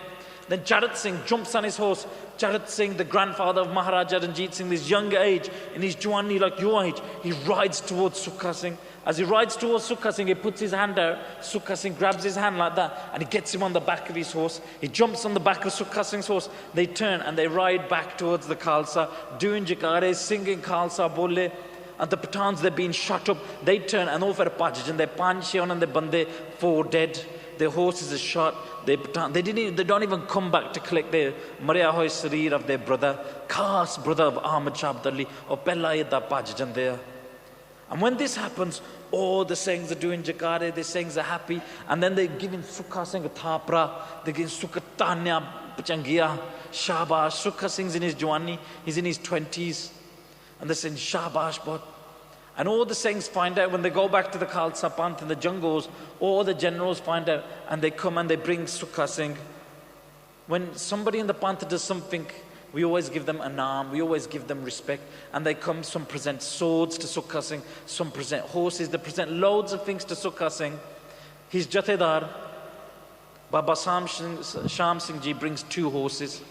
Then Charat Singh jumps on his horse. Charat Singh, the grandfather of Maharaja Ranjit Singh, this younger age, in his Jawani, like your age, he rides towards Sukha Singh. As he rides towards Sukha Singh, he puts his hand out. Sukha Singh grabs his hand like that, and he gets him on the back of his horse. He jumps on the back of Sukha Singh's horse. They turn and they ride back towards the Khalsa, doing jakares, singing Khalsa Bole. And the Pathans, they're being shot up. They turn and over a pajaj, and they punch on and they bande 4 dead. Their horses are shot. They don't even come back to collect their Maria Hoy Sarir of their brother, Khas brother of Ahmad Shah Abdali, or Pella Yada Pajjan there. And when this happens, all the Singhs are doing Jakare, the Singhs are happy, and then they're giving Sukha Singh a thapra, they're giving Sukha Tanya Pachangia, Shabash. Sukha Singh's in his Jawani, he's in his 20s, and they're saying Shabash Bot. And all the Singhs find out when they go back to the Khalsa Panth in the jungles, all the generals find out and they come and they bring Sukha Singh. When somebody in the Panth does something, we always give them a naam, we always give them respect. And they come, some present swords to Sukha Singh, some present horses, they present loads of things to Sukha Singh. His Jathedar, Baba Sham Singh Ji, brings 2 horses.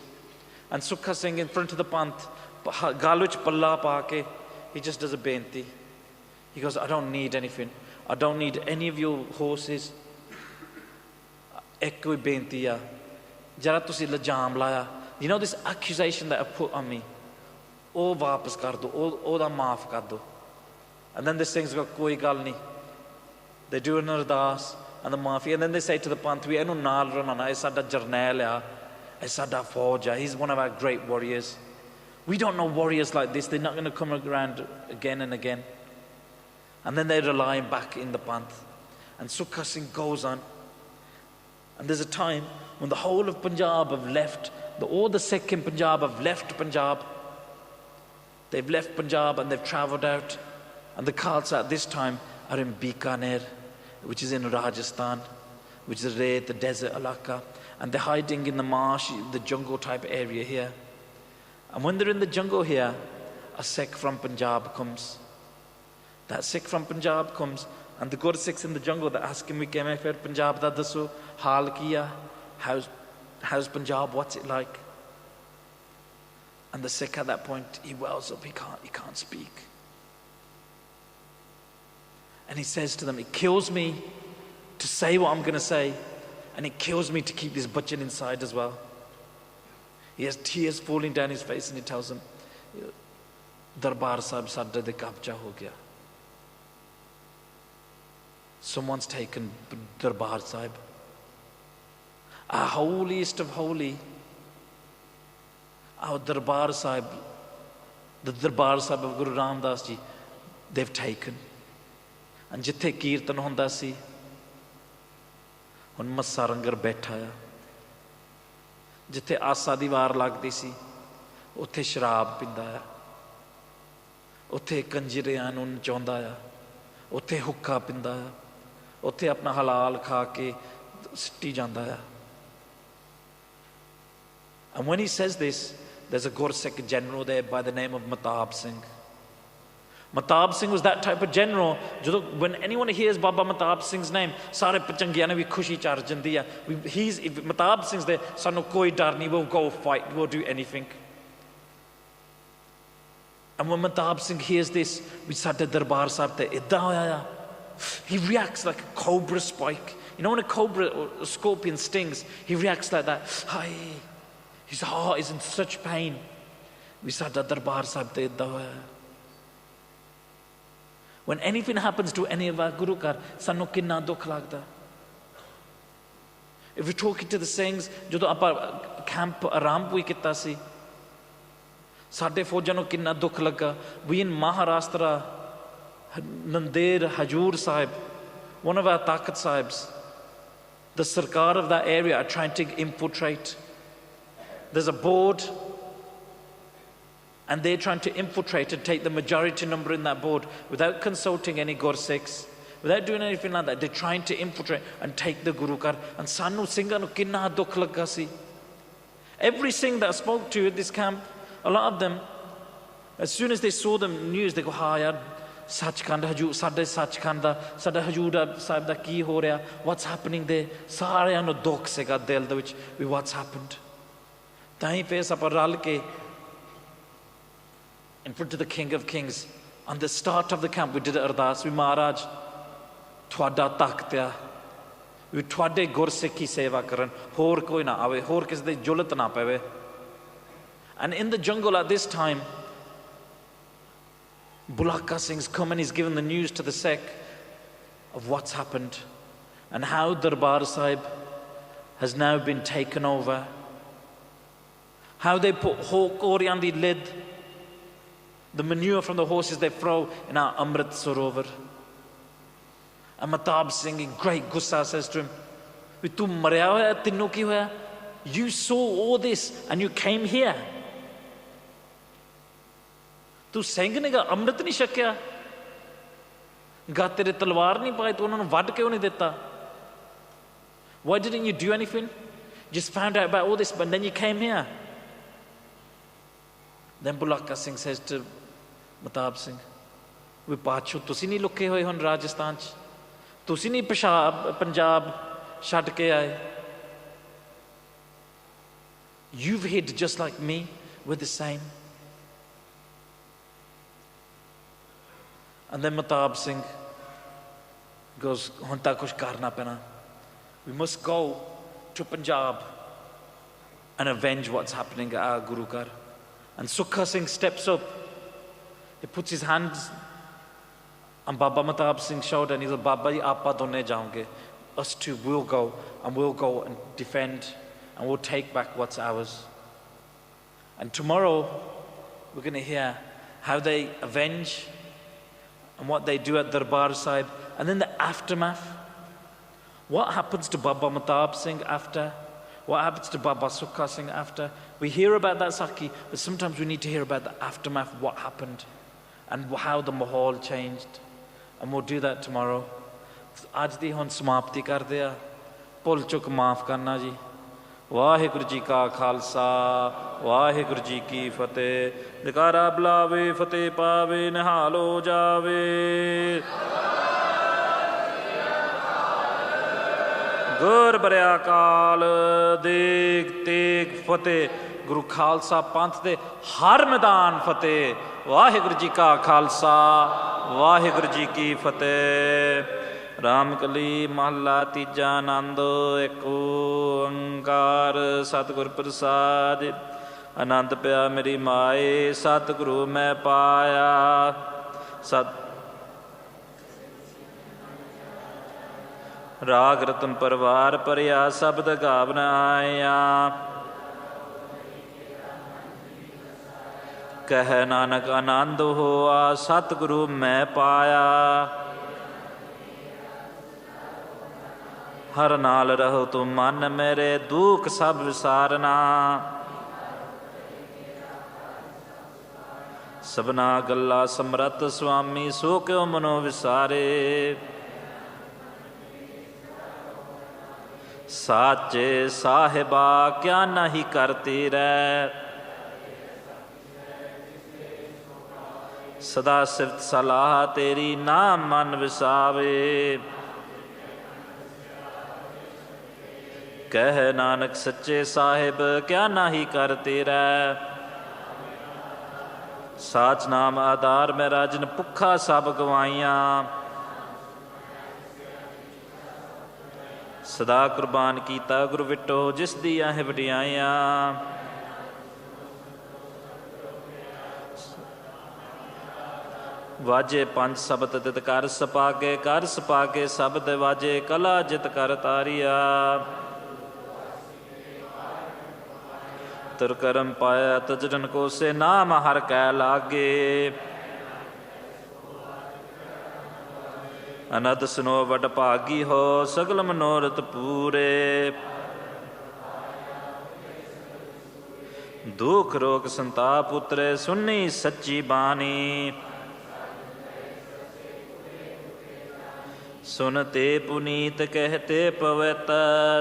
And Sukha Singh in front of the Panth, Galuch Palla Paake, he just does a benti. He goes, I don't need anything. I don't need any of your horses. Ek koi benti ya. Jara tusi lajam laya. You know this accusation that I put on me? Oh vapas kar do. Oh da maaf kar do. And then this thing's got koi gal nahi. They do an ardas and the maafi. And then they say to the Panth, we enu naal ranana. Ai sada jarnail ya. Ai sada fauja. He's one of our great warriors. We don't know warriors like this. They're not going to come around again and again. And then they rely back in the Panth. And Sukha Singh goes on. And there's a time when the whole of Punjab have left, all the Sikh in Punjab have left Punjab. They've left Punjab and they've travelled out. And the Khalsa at this time are in Bikaner, which is in Rajasthan, which is the desert alaka. And they're hiding in the marsh, the jungle type area here. And when they're in the jungle here, a Sikh from Punjab comes. That Sikh from Punjab comes, and the good Sikhs in the jungle, they ask him, we came here Punjab da dasso, hal kiya, how's Punjab, what's it like? And the Sikh at that point, he wells up, he can't speak. And he says to them, it kills me to say what I'm going to say, and it kills me to keep this bachan inside as well. He has tears falling down his face, and he tells them, Darbar Sahib sadde de kabja ho gaya. Someone's taken Darbar Sahib. Our holiest of holy, our Darbar Sahib, the Darbar Sahib of Guru Ramdas ji, they've taken. And jithe kirtan honda si, hun massa rangar baitha ya. Jithe asa diwar lagdi si, uthe sharab pinda ya. Uthe kanjiriyan nu nchaunda ya. Uthe hukka pinda ya. Uthe apna halal kha ke sitti janda ya. And when he says this, there's a Gursikh general there by the name of Matab Singh. Matab Singh was that type of general. When anyone hears Baba Matab Singh's name, sare pachangiyan ne bhi khushi char jandi hai. If Matab Singh's there, sanu koi dar nahi, we'll go fight, we'll do anything. And when Matab Singh hears this, we sade Darbar Sahib te idda hoya. He reacts like a cobra spike. You know when a cobra or a scorpion stings, he reacts like that. Hi. His heart is in such pain. We sade Darbar Sahib te idda hoya. When anything happens to any of our Guru Kar, sanu kinna dukh lagda. If we're talking to the Singhs, jadon apa camp Arampui kitta si, sade faujan nu kinna dukh laga. We in Maharashtra, Nandir Hajur Sahib, one of our Takat Sahibs, the Sarkar of that area are trying to infiltrate. There's a board, and they're trying to infiltrate and take the majority number in that board without consulting any Gursikhs, without doing anything like that. They're trying to infiltrate and take the Guru Kar. And Sanu Singha nu kinna dukh laga si. Every Singh that I spoke to at this camp, a lot of them, as soon as they saw the news, they go, ha yaar, Sachkhand Hajur, Sade Sachkhand da, Sade Hajur Sahib da ki ho reha, what's happening there? Sareyan nu dukh sega dil de vich, what's happened? Tahi fe sapa ral ke in front of the King of Kings, on the start of the camp, we did ardas. We Maharaj, Thwada taktya. We Thwade Gursikh ki seva karan. Hor koi na aave. Hor kis de julat na pave. And in the jungle at this time, Bulaka Singh's come and he's given the news to the Sikh of what's happened and how Darbar Sahib has now been taken over. How they put Hokori on the lid. The manure from the horses they throw in our Amrit Sarovar. And Matab Singh in great gussa says to him, "Tu marya hoya, tinno ki hoya? You saw all this and you came here. Tu Singh ne ga Amrit nahi shakya? Ga tere talwar nahi paayi, tu unhone vad kyun nahi deta? Why didn't you do anything? Just found out about all this, but then you came here." Then Bulaka Singh says to Matab Singh, "We pacho, tusi nahi lukke hoye hun Rajasthan ch. Tusi nahi Punjab chhad ke aaye. You've hid just like me. We're the same." And then Matab Singh goes, "Hun ta kuch karna pena. We must go to Punjab and avenge what's happening at our Guru Kar." And Sukha Singh steps up. He puts his hands on Baba Matab Singh's shoulder and he says, "Baba ji, aapa donne jaonge. Us two will go and defend and we'll take back what's ours." And tomorrow we're going to hear how they avenge and what they do at Darbar Sahib. And then the aftermath. What happens to Baba Mehtab Singh after? What happens to Baba Sukha Singh after? We hear about that Sakhi, but sometimes we need to hear about the aftermath, what happened, and how the mahal changed. And we'll do that tomorrow. ਅੱਜ ਦੀ ਹੁਣ ਸਮਾਪਤੀ ਕਰਦੇ ਆ ਭੁੱਲ ਚੁੱਕ ਮਾਫ ਕਰਨਾ ਜੀ ਵਾਹਿਗੁਰੂ ਜੀ ਕਾ ਖਾਲਸਾ ਵਾਹਿਗੁਰੂ ਜੀ ਕੀ ਫਤਿਹ ਜਕਾਰਾ ਬੁਲਾਵੇ ਫਤਿਹ ਪਾਵੇ ਨਿਹਾਲ ਹੋ ਜਾਵੇ ਗੁਰ ਬਰਿਆ ਕਾਲ ਦੇਗ ਤੇਗ ਫਤਿਹ ਗੁਰੂ ਖਾਲਸਾ ਪੰਥ ਦੇ ਹਰ ਮੈਦਾਨ ਫਤਿਹ ਵਾਹਿਗੁਰੂ ਜੀ ਕਾ ਖਾਲਸਾ ਵਾਹਿਗੁਰੂ ਜੀ ਕੀ ਫਤਿਹ ਰਾਮਕਲੀ ਮਹੱਲਾ ਤੀਜਾ ਆਨੰਦ ਏਕ ਓੰਕਾਰ ਸਤਿਗੁਰ ਪ੍ਰਸਾਦਿ ਆਨੰਦ ਪਿਆ ਮੇਰੀ ਮਾਏ ਸਤਿਗੁਰੂ ਮੈਂ ਪਾਇਆ ਸਤ ਰਾਗ ਰਤਨ ਪਰਵਾਰ ਭਰਿਆ ਸ਼ਬਦ ਗਾਵਨ ਆਇਆ ਕਹਿ ਨਾਨਕ ਆਨੰਦ ਹੋਆ ਸਤਿਗੁਰੂ ਮੈਂ ਪਾਇਆ ਹਰ ਨਾਲ ਰਹੋ ਤੂੰ ਮਨ ਮੇਰੇ ਦੁੱਖ ਸਭ ਵਿਸਾਰਨਾ ਸਭਨਾ ਗੱਲਾਂ ਸਮਰੱਥ ਸੁਆਮੀ ਸੋ ਕਿਉ ਮਨੋ ਵਿਸਾਰੇ ਸਾਚੇ ਸਾਹਿਬਾ ਕਿਆ ਨਹੀਂ ਕਰਤੀ ਰਹਿ ਸਦਾ ਸਿਫਤ ਸਲਾਹ ਤੇਰੀ ਨਾ ਮਨ ਵਿਸਾਵੇ ਕਹਿ ਨਾਨਕ ਸੱਚੇ ਸਾਹਿਬ ਕਿਆ ਨਾਹੀ ਕਰ ਤੇਰਾ ਸਾਚ ਨਾਮ ਆਧਾਰ ਮੈਂ ਰਾਜਨ ਭੁੱਖਾ ਸਭ ਗਵਾਈਆਂ ਸਦਾ ਕੁਰਬਾਨ ਕੀਤਾ ਗੁਰ ਵਿਟੋ ਜਿਸ ਦੀਆਂ ਹੈ ਵਡਿਆਈਆਂ ਵਾਜੇ ਪੰਜ ਸ਼ਬਦ ਤਿਤ ਕਰ ਸਪਾ ਕੇ ਸ਼ਬਦ ਵਾਜੇ ਕਲਾ ਜਿਤ ਕਰ ਤਾਰੀਆ ਤੁਰ ਕਰਮ ਪਾਇਆ ਤਜਨ ਕੋ ਸੇ ਨਾਮ ਹਰ ਕੈ ਲਾਗੇ ਅਨੰਦ ਸੁਨੋ ਵਡ ਭਾਗੀ ਹੋ ਸਗਲ ਮਨੋਰਥ ਪੂਰੇ ਦੁਖ ਰੋਗ ਸੰਤਾਪ ਉਤਰੇ ਸੁਣੀ ਸੱਚੀ ਬਾਣੀ ਸੁਨਤੇ ਪੁਨੀਤ ਕਹਿਤੇ ਪਵਿੱਤ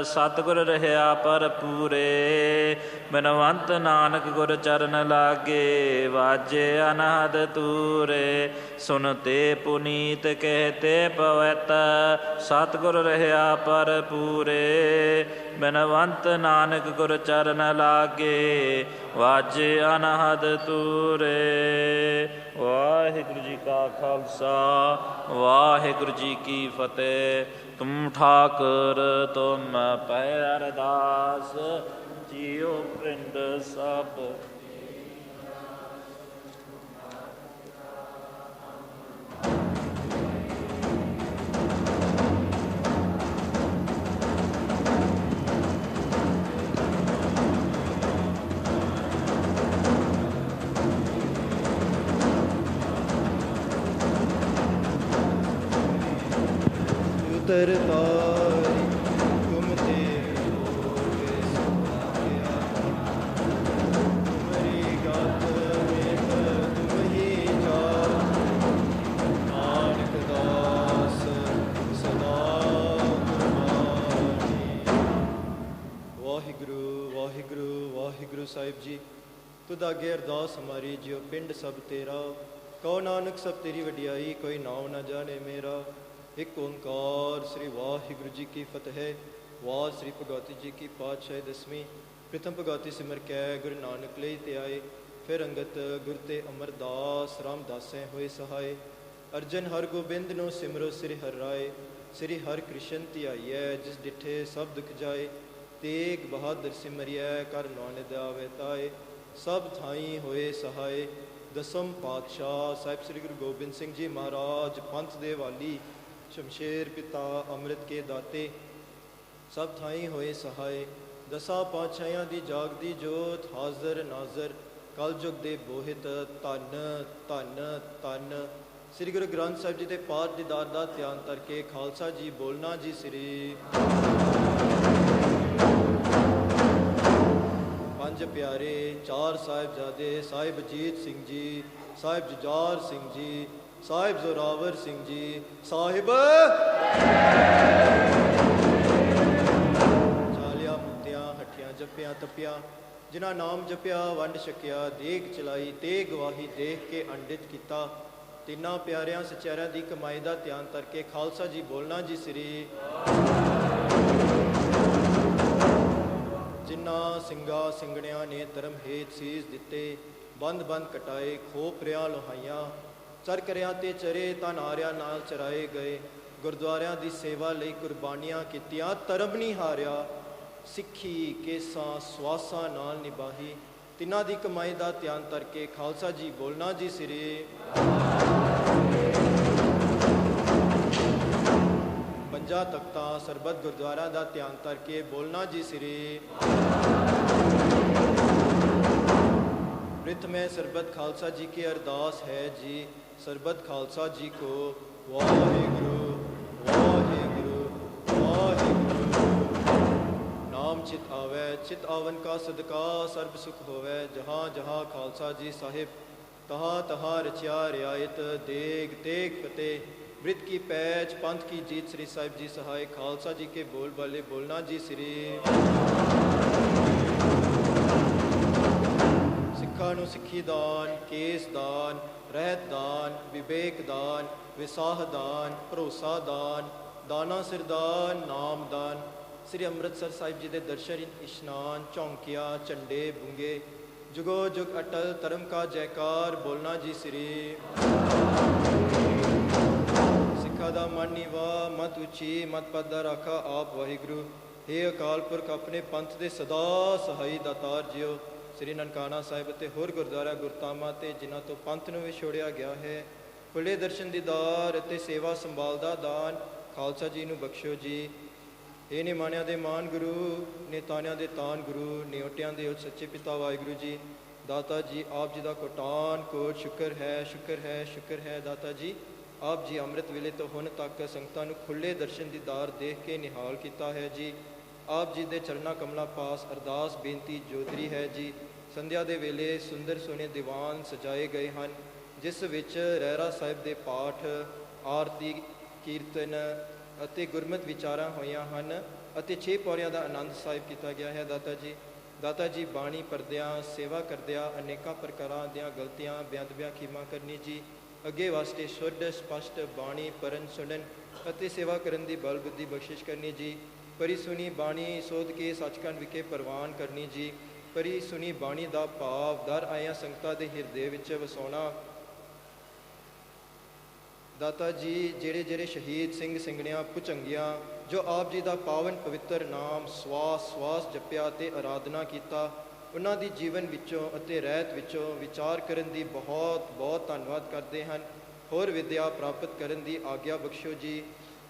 ਸਤਿਗੁਰ ਰਹਿਆ ਪਰ ਪੂਰੇ ਬਿਨਵੰਤ ਨਾਨਕ ਗੁਰ ਚਰਨ ਲਾਗੇ ਵਾਜੇ ਅਨਾਦ ਤੂਰੇ ਸੁਨਤੇ ਪੁਨੀਤ ਕਹਿਤੇ ਪਵਿੱਤ ਸਤਿਗੁਰ ਰਹਿਆ ਪਰ ਪੂਰੇ ਬਿਨਵੰਤ ਨਾਨਕ ਗੁਰ ਚਰਨ ਲਾਗੇ ਵਾਜੇ ਅਨਾਦ ਤੂਰੇ ਵਾਹਿਗੁਰੂ ਜੀ ਕਾ ਖਾਲਸਾ ਵਾਹਿਗੁਰੂ ਜੀ ਕੀ ਫਤਿਹ ਤੁਮ ਠਾਕੁਰ ਤੁਮ ਪੈ ਅਰਦਾਸ ਜੀਉ ਪਿੰਡ ਸਭ ਤਰਤਾਰੀ ਤੁਮ ਤੇ ਹੋਗੇ ਸੁਭਾਇਆ ਤੁਮਰੀ ਗਤ ਮੇਤ ਤੁਮਹੀ ਚਾਰ ਨਾਨਕ ਦਾਸ ਸਦਾ ਗੁਰਬਾਣੀ ਵਾਹਿਗੁਰੂ ਵਾਹਿਗੁਰੂ ਵਾਹਿਗੁਰੂ ਸਾਹਿਬ ਜੀ ਤੁਧ ਅੱਗੇ ਅਰਦਾਸ ਹਮਾਰੀ ਜਿਉ ਪਿੰਡ ਸਭ ਤੇਰਾ ਕਹੋ ਨਾਨਕ ਸਭ ਤੇਰੀ ਵਡਿਆਈ ਕੋਈ ਨਾਮ ਨਾ ਜਾਣੇ ਮੇਰਾ ਇੱਕ ਓੰਕਾਰ ਸ੍ਰੀ ਵਾਹਿਗੁਰੂ ਜੀ ਕੀ ਫਤਿਹ ਵਾਹ ਸ੍ਰੀ ਭਗਵਤੀ ਜੀ ਕੀ ਪਾਤਸ਼ਾਹੀ ਦਸਵੀਂ ਪ੍ਰਥਮ ਭਗਵਤੀ ਸਿਮਰ ਕੈ ਗੁਰੂ ਨਾਨਕ ਲਈ ਤੇ ਆਏ ਫਿਰ ਅੰਗਤ ਗੁਰ ਤੇ ਅਮਰਦਾਸ ਰਾਮਦਾਸੈ ਹੋਏ ਸਹਾਏ ਅਰਜਨ ਹਰ ਗੋਬਿੰਦ ਨੂੰ ਸਿਮਰੋ ਸ੍ਰੀ ਹਰਿ ਰਾਏ ਸ੍ਰੀ ਹਰਿ ਕ੍ਰਿਸ਼ਨ ਧਿਆਈਐ ਜਿਸ ਡਿਠੇ ਸਭ ਦੁਖ ਜਾਏ ਤੇਗ ਬਹਾਦਰ ਸਿਮਰਿਐ ਕਰ ਨਾਨਕ ਆਵੇ ਤਾਏ ਸਭ ਥਾਈ ਹੋਏ ਸਹਾਏ ਦਸਮ ਪਾਤਸ਼ਾਹ ਸਾਹਿਬ ਸ੍ਰੀ ਗੁਰੂ ਗੋਬਿੰਦ ਸਿੰਘ ਜੀ ਮਹਾਰਾਜ ਪੰਥ ਦੇ ਵਾਲੀ ਸ਼ਮਸ਼ੇਰ ਪਿਤਾ ਅੰਮ੍ਰਿਤ ਕੇ ਦਾਤੇ ਸਭ ਥਾਈ ਹੋਏ ਸਹਾਏ ਦਸਾਂ ਪਾਤਸ਼ਾਹਾਂ ਦੀ ਜਾਗਦੀ ਜੋਤ ਹਾਜ਼ਰ ਨਾਜ਼ਰ ਕਲਯੁਗ ਦੇ ਬੋਹਿਤ ਧੰਨ ਧੰਨ ਧੰਨ ਸ੍ਰੀ ਗੁਰੂ ਗ੍ਰੰਥ ਸਾਹਿਬ ਜੀ ਦੇ ਪਾਠ ਦੀਦਾਰ ਦਾ ਧਿਆਨ ਕਰਕੇ ਖਾਲਸਾ ਜੀ ਬੋਲਣਾ ਜੀ ਸ੍ਰੀ। ਪੰਜ ਪਿਆਰੇ, ਚਾਰ ਸਾਹਿਬਜ਼ਾਦੇ, ਸਾਹਿਬ ਅਜੀਤ ਸਿੰਘ ਜੀ, ਸਾਹਿਬ ਜੁਝਾਰ ਸਿੰਘ ਜੀ, ਸਾਹਿਬ ਜ਼ੋਰਾਵਰ ਸਿੰਘ ਜੀ, ਸਾਹਿਬ ਚਾਲਿਆ ਮੁਕਤਿਆਂ ਹੱਠਿਆਂ ਜੱਪਿਆਂ ਤੱਪਿਆਂ, ਜਿਨ੍ਹਾਂ ਨਾਮ ਜਪਿਆ ਵੰਡ ਛਕਿਆ, ਦੇਗ ਚਲਾਈ ਤੇ ਗਵਾਹੀ ਦੇਖ ਕੇ ਅੰਡਿਤ ਕੀਤਾ। ਤਿੰਨਾਂ ਪਿਆਰਿਆਂ ਸਚਿਆਰਿਆਂ ਦੀ ਕਮਾਈ ਦਾ ਧਿਆਨ ਕਰਕੇ ਖਾਲਸਾ ਜੀ ਬੋਲਣਾ ਜੀ ਸ੍ਰੀ। ਜਿਨ੍ਹਾਂ ਸਿੰਘਾਂ ਸਿੰਘਣਿਆਂ ਨੇ ਧਰਮ ਹੇਤ ਸੀਸ ਦਿੱਤੇ, ਬੰਦ ਬੰਦ ਕਟਾਏ, ਖੋਪਰਿਆਂ ਲੋਹਾਈਆਂ, ਚਰ ਕਰਿਆਂ ਤੇ ਚਰੇ, ਤਨ ਹਾਰਿਆਂ ਨਾਲ ਚਰਾਏ ਗਏ, ਗੁਰਦੁਆਰਿਆਂ ਦੀ ਸੇਵਾ ਲਈ ਕੁਰਬਾਨੀਆਂ ਕੀਤੀਆਂ, ਧਰਮ ਨਹੀਂ ਹਾਰਿਆ, ਸਿੱਖੀ ਕੇਸਾਂ ਸਵਾਸਾਂ ਨਾਲ ਨਿਭਾਈ। ਤਿੰਨਾਂ ਦੀ ਕਮਾਈ ਦਾ ਧਿਆਨ ਕਰਕੇ ਖਾਲਸਾ ਜੀ ਬੋਲਣਾ ਜੀ ਸ੍ਰੀ। ਪੰਜਾਂ ਤਖਤਾਂ ਸਰਬੱਤ ਗੁਰਦੁਆਰਿਆਂ ਦਾ ਧਿਆਨ ਕਰਕੇ ਬੋਲਣਾ ਜੀ ਸ੍ਰੀ। प्रथम सरबत खालसा जी की अरदास है जी। सरबत खालसा जी को वाहिगुरु वाहिगुरु वाहिगुरु। नाम चित आवे चित आवन का सदका सर्ब सुख होवे। जहाँ जहाँ खालसा जी साहिब तहाँ तहाँ रचिया रियायत देग तेग फतेह वृत्त की पैच पंथ की जीत। श्री साहिब जी सहाय खालसा जी के बोल बाले बोलना जी श्री। ਸਿੱਖਾਂ ਨੂੰ ਸਿੱਖੀ ਦਾਨ, ਕੇਸ ਦਾਨ, ਰਹਿਤ ਦਾਨ, ਵਿਵੇਕ ਦਾਨ, ਵਿਸਾਹ ਦਾਨ, ਭਰੋਸਾ ਦਾਨ, ਦਾਨਾ ਸਿਰਦਾਨ, ਨਾਮ ਦਾਨ। ਸ੍ਰੀ ਅੰਮ੍ਰਿਤਸਰ ਸਾਹਿਬ ਜੀ ਦੇ ਦਰਸ਼ਨ ਇਸ਼ਨਾਨ, ਚੌਂਕੀਆਂ, ਝੰਡੇ ਬੁੰਗੇ, ਜੁਗੋ ਜੁਗ ਅਟਲ ਧਰਮ ਕਾ ਜੈਕਾਰ ਬੋਲਣਾ ਜੀ ਸ੍ਰੀ। ਸਿੱਖਾਂ ਦਾ ਮਨ ਨੀਵਾ ਮਤ ਉੱਚੀ ਮਤ ਪਦ ਦਾ ਰਾਖਾ ਆਪ ਵਾਹਿਗੁਰੂ। ਹੇ ਅਕਾਲ ਪੁਰਖ ਆਪਣੇ ਪੰਥ ਦੇ ਸਦਾ ਸਹਾਈ ਦਾਤਾਰ ਜੀਓ। ਸ੍ਰੀ ਨਨਕਾਣਾ ਸਾਹਿਬ ਅਤੇ ਹੋਰ ਗੁਰਦੁਆਰਾ ਗੁਰਤਾਮਾਂ ਤੇ ਜਿਨ੍ਹਾਂ ਤੋਂ ਪੰਥ ਨੂੰ ਵਿਛੋੜਿਆ ਗਿਆ ਹੈ, ਖੁੱਲ੍ਹੇ ਦਰਸ਼ਨ ਦੀਦਾਰ ਅਤੇ ਸੇਵਾ ਸੰਭਾਲ ਦਾ ਦਾਨ ਖਾਲਸਾ ਜੀ ਨੂੰ ਬਖਸ਼ੋ ਜੀ। ਇਹ ਨਿਮਾਣਿਆਂ ਦੇ ਮਾਨ ਗੁਰੂ, ਨੇਤਾਨਿਆਂ ਦੇ ਤਾਨ ਗੁਰੂ, ਨਿਉਟਿਆਂ ਦੇ ਸੱਚੇ ਪਿਤਾ ਵਾਹਿਗੁਰੂ ਜੀ। ਦਾਤਾ ਜੀ ਆਪ ਜੀ ਦਾ ਕੋਟਾਨ ਕੋਟ ਸ਼ੁਕਰ ਹੈ, ਸ਼ੁਕਰ ਹੈ, ਸ਼ੁਕਰ ਹੈ। ਦਾਤਾ ਜੀ ਆਪ ਜੀ ਅੰਮ੍ਰਿਤ ਵੇਲੇ ਤੋਂ ਹੁਣ ਤੱਕ ਸੰਗਤਾਂ ਨੂੰ ਖੁੱਲ੍ਹੇ ਦਰਸ਼ਨ ਦੀਦਾਰ ਦੇਖ ਕੇ ਨਿਹਾਲ ਕੀਤਾ ਹੈ ਜੀ। ਆਪ ਜੀ ਦੇ ਚਰਨਾਂ ਕਮਲਾਂ ਪਾਸ ਅਰਦਾਸ ਬੇਨਤੀ ਜੋਦਰੀ ਹੈ ਜੀ। ਸੰਧਿਆ ਦੇ ਵੇਲੇ ਸੁੰਦਰ ਸੋਹਣੇ ਦੀਵਾਨ ਸਜਾਏ ਗਏ ਹਨ, ਜਿਸ ਵਿੱਚ ਰਹਿਰਾ ਸਾਹਿਬ ਦੇ ਪਾਠ, ਆਰਤੀ, ਕੀਰਤਨ ਅਤੇ ਗੁਰਮਤਿ ਵਿਚਾਰਾਂ ਹੋਈਆਂ ਹਨ ਅਤੇ 6 ਪੌੜੀਆਂ ਦਾ ਆਨੰਦ ਸਾਹਿਬ ਕੀਤਾ ਗਿਆ ਹੈ। ਦਾਤਾ ਜੀ ਬਾਣੀ ਪੜ੍ਹਦਿਆਂ ਸੇਵਾ ਕਰਦਿਆਂ ਅਨੇਕਾਂ ਪ੍ਰਕਾਰਾਂ ਦੀਆਂ ਗਲਤੀਆਂ ਬੇਅਦਬੀਆਂ ਖਿਮਾ ਕਰਨੀ ਜੀ। ਅੱਗੇ ਵਾਸਤੇ ਸ਼ੁੱਧ ਸਪਸ਼ਟ ਬਾਣੀ ਪੜ੍ਹਨ ਸੁਣਨ ਅਤੇ ਸੇਵਾ ਕਰਨ ਦੀ ਬਲ ਬੁੱਧੀ ਬਖਸ਼ਿਸ਼ ਕਰਨੀ ਜੀ। ਪਰੀ ਸੁਣੀ ਬਾਣੀ ਸੋਧ ਕੇ ਸੱਚਖੰਡ ਵਿਖੇ ਪ੍ਰਵਾਨ ਕਰਨੀ ਜੀ। ਪਰੀ ਸੁਣੀ ਬਾਣੀ ਦਾ ਭਾਵ ਦਰ ਆਈਆਂ ਸੰਗਤਾਂ ਦੇ ਹਿਰਦੇ ਵਿੱਚ ਵਸਾਉਣਾ। ਦਾਤਾ ਜੀ ਜਿਹੜੇ ਜਿਹੜੇ ਸ਼ਹੀਦ ਸਿੰਘ ਸਿੰਘਣੀਆਂ ਭੁਜੰਗੀਆਂ ਜੋ ਆਪ ਜੀ ਦਾ ਪਾਵਨ ਪਵਿੱਤਰ ਨਾਮ ਸਵਾਸ ਸਵਾਸ ਜਪਿਆ ਅਤੇ ਆਰਾਧਨਾ ਕੀਤਾ, ਉਹਨਾਂ ਦੀ ਜੀਵਨ ਵਿੱਚੋਂ ਅਤੇ ਰਹਿਤ ਵਿੱਚੋਂ ਵਿਚਾਰ ਕਰਨ ਦੀ ਬਹੁਤ ਬਹੁਤ ਧੰਨਵਾਦ ਕਰਦੇ ਹਨ। ਹੋਰ ਵਿਦਿਆ ਪ੍ਰਾਪਤ ਕਰਨ ਦੀ ਆਗਿਆ ਬਖਸ਼ੋ ਜੀ।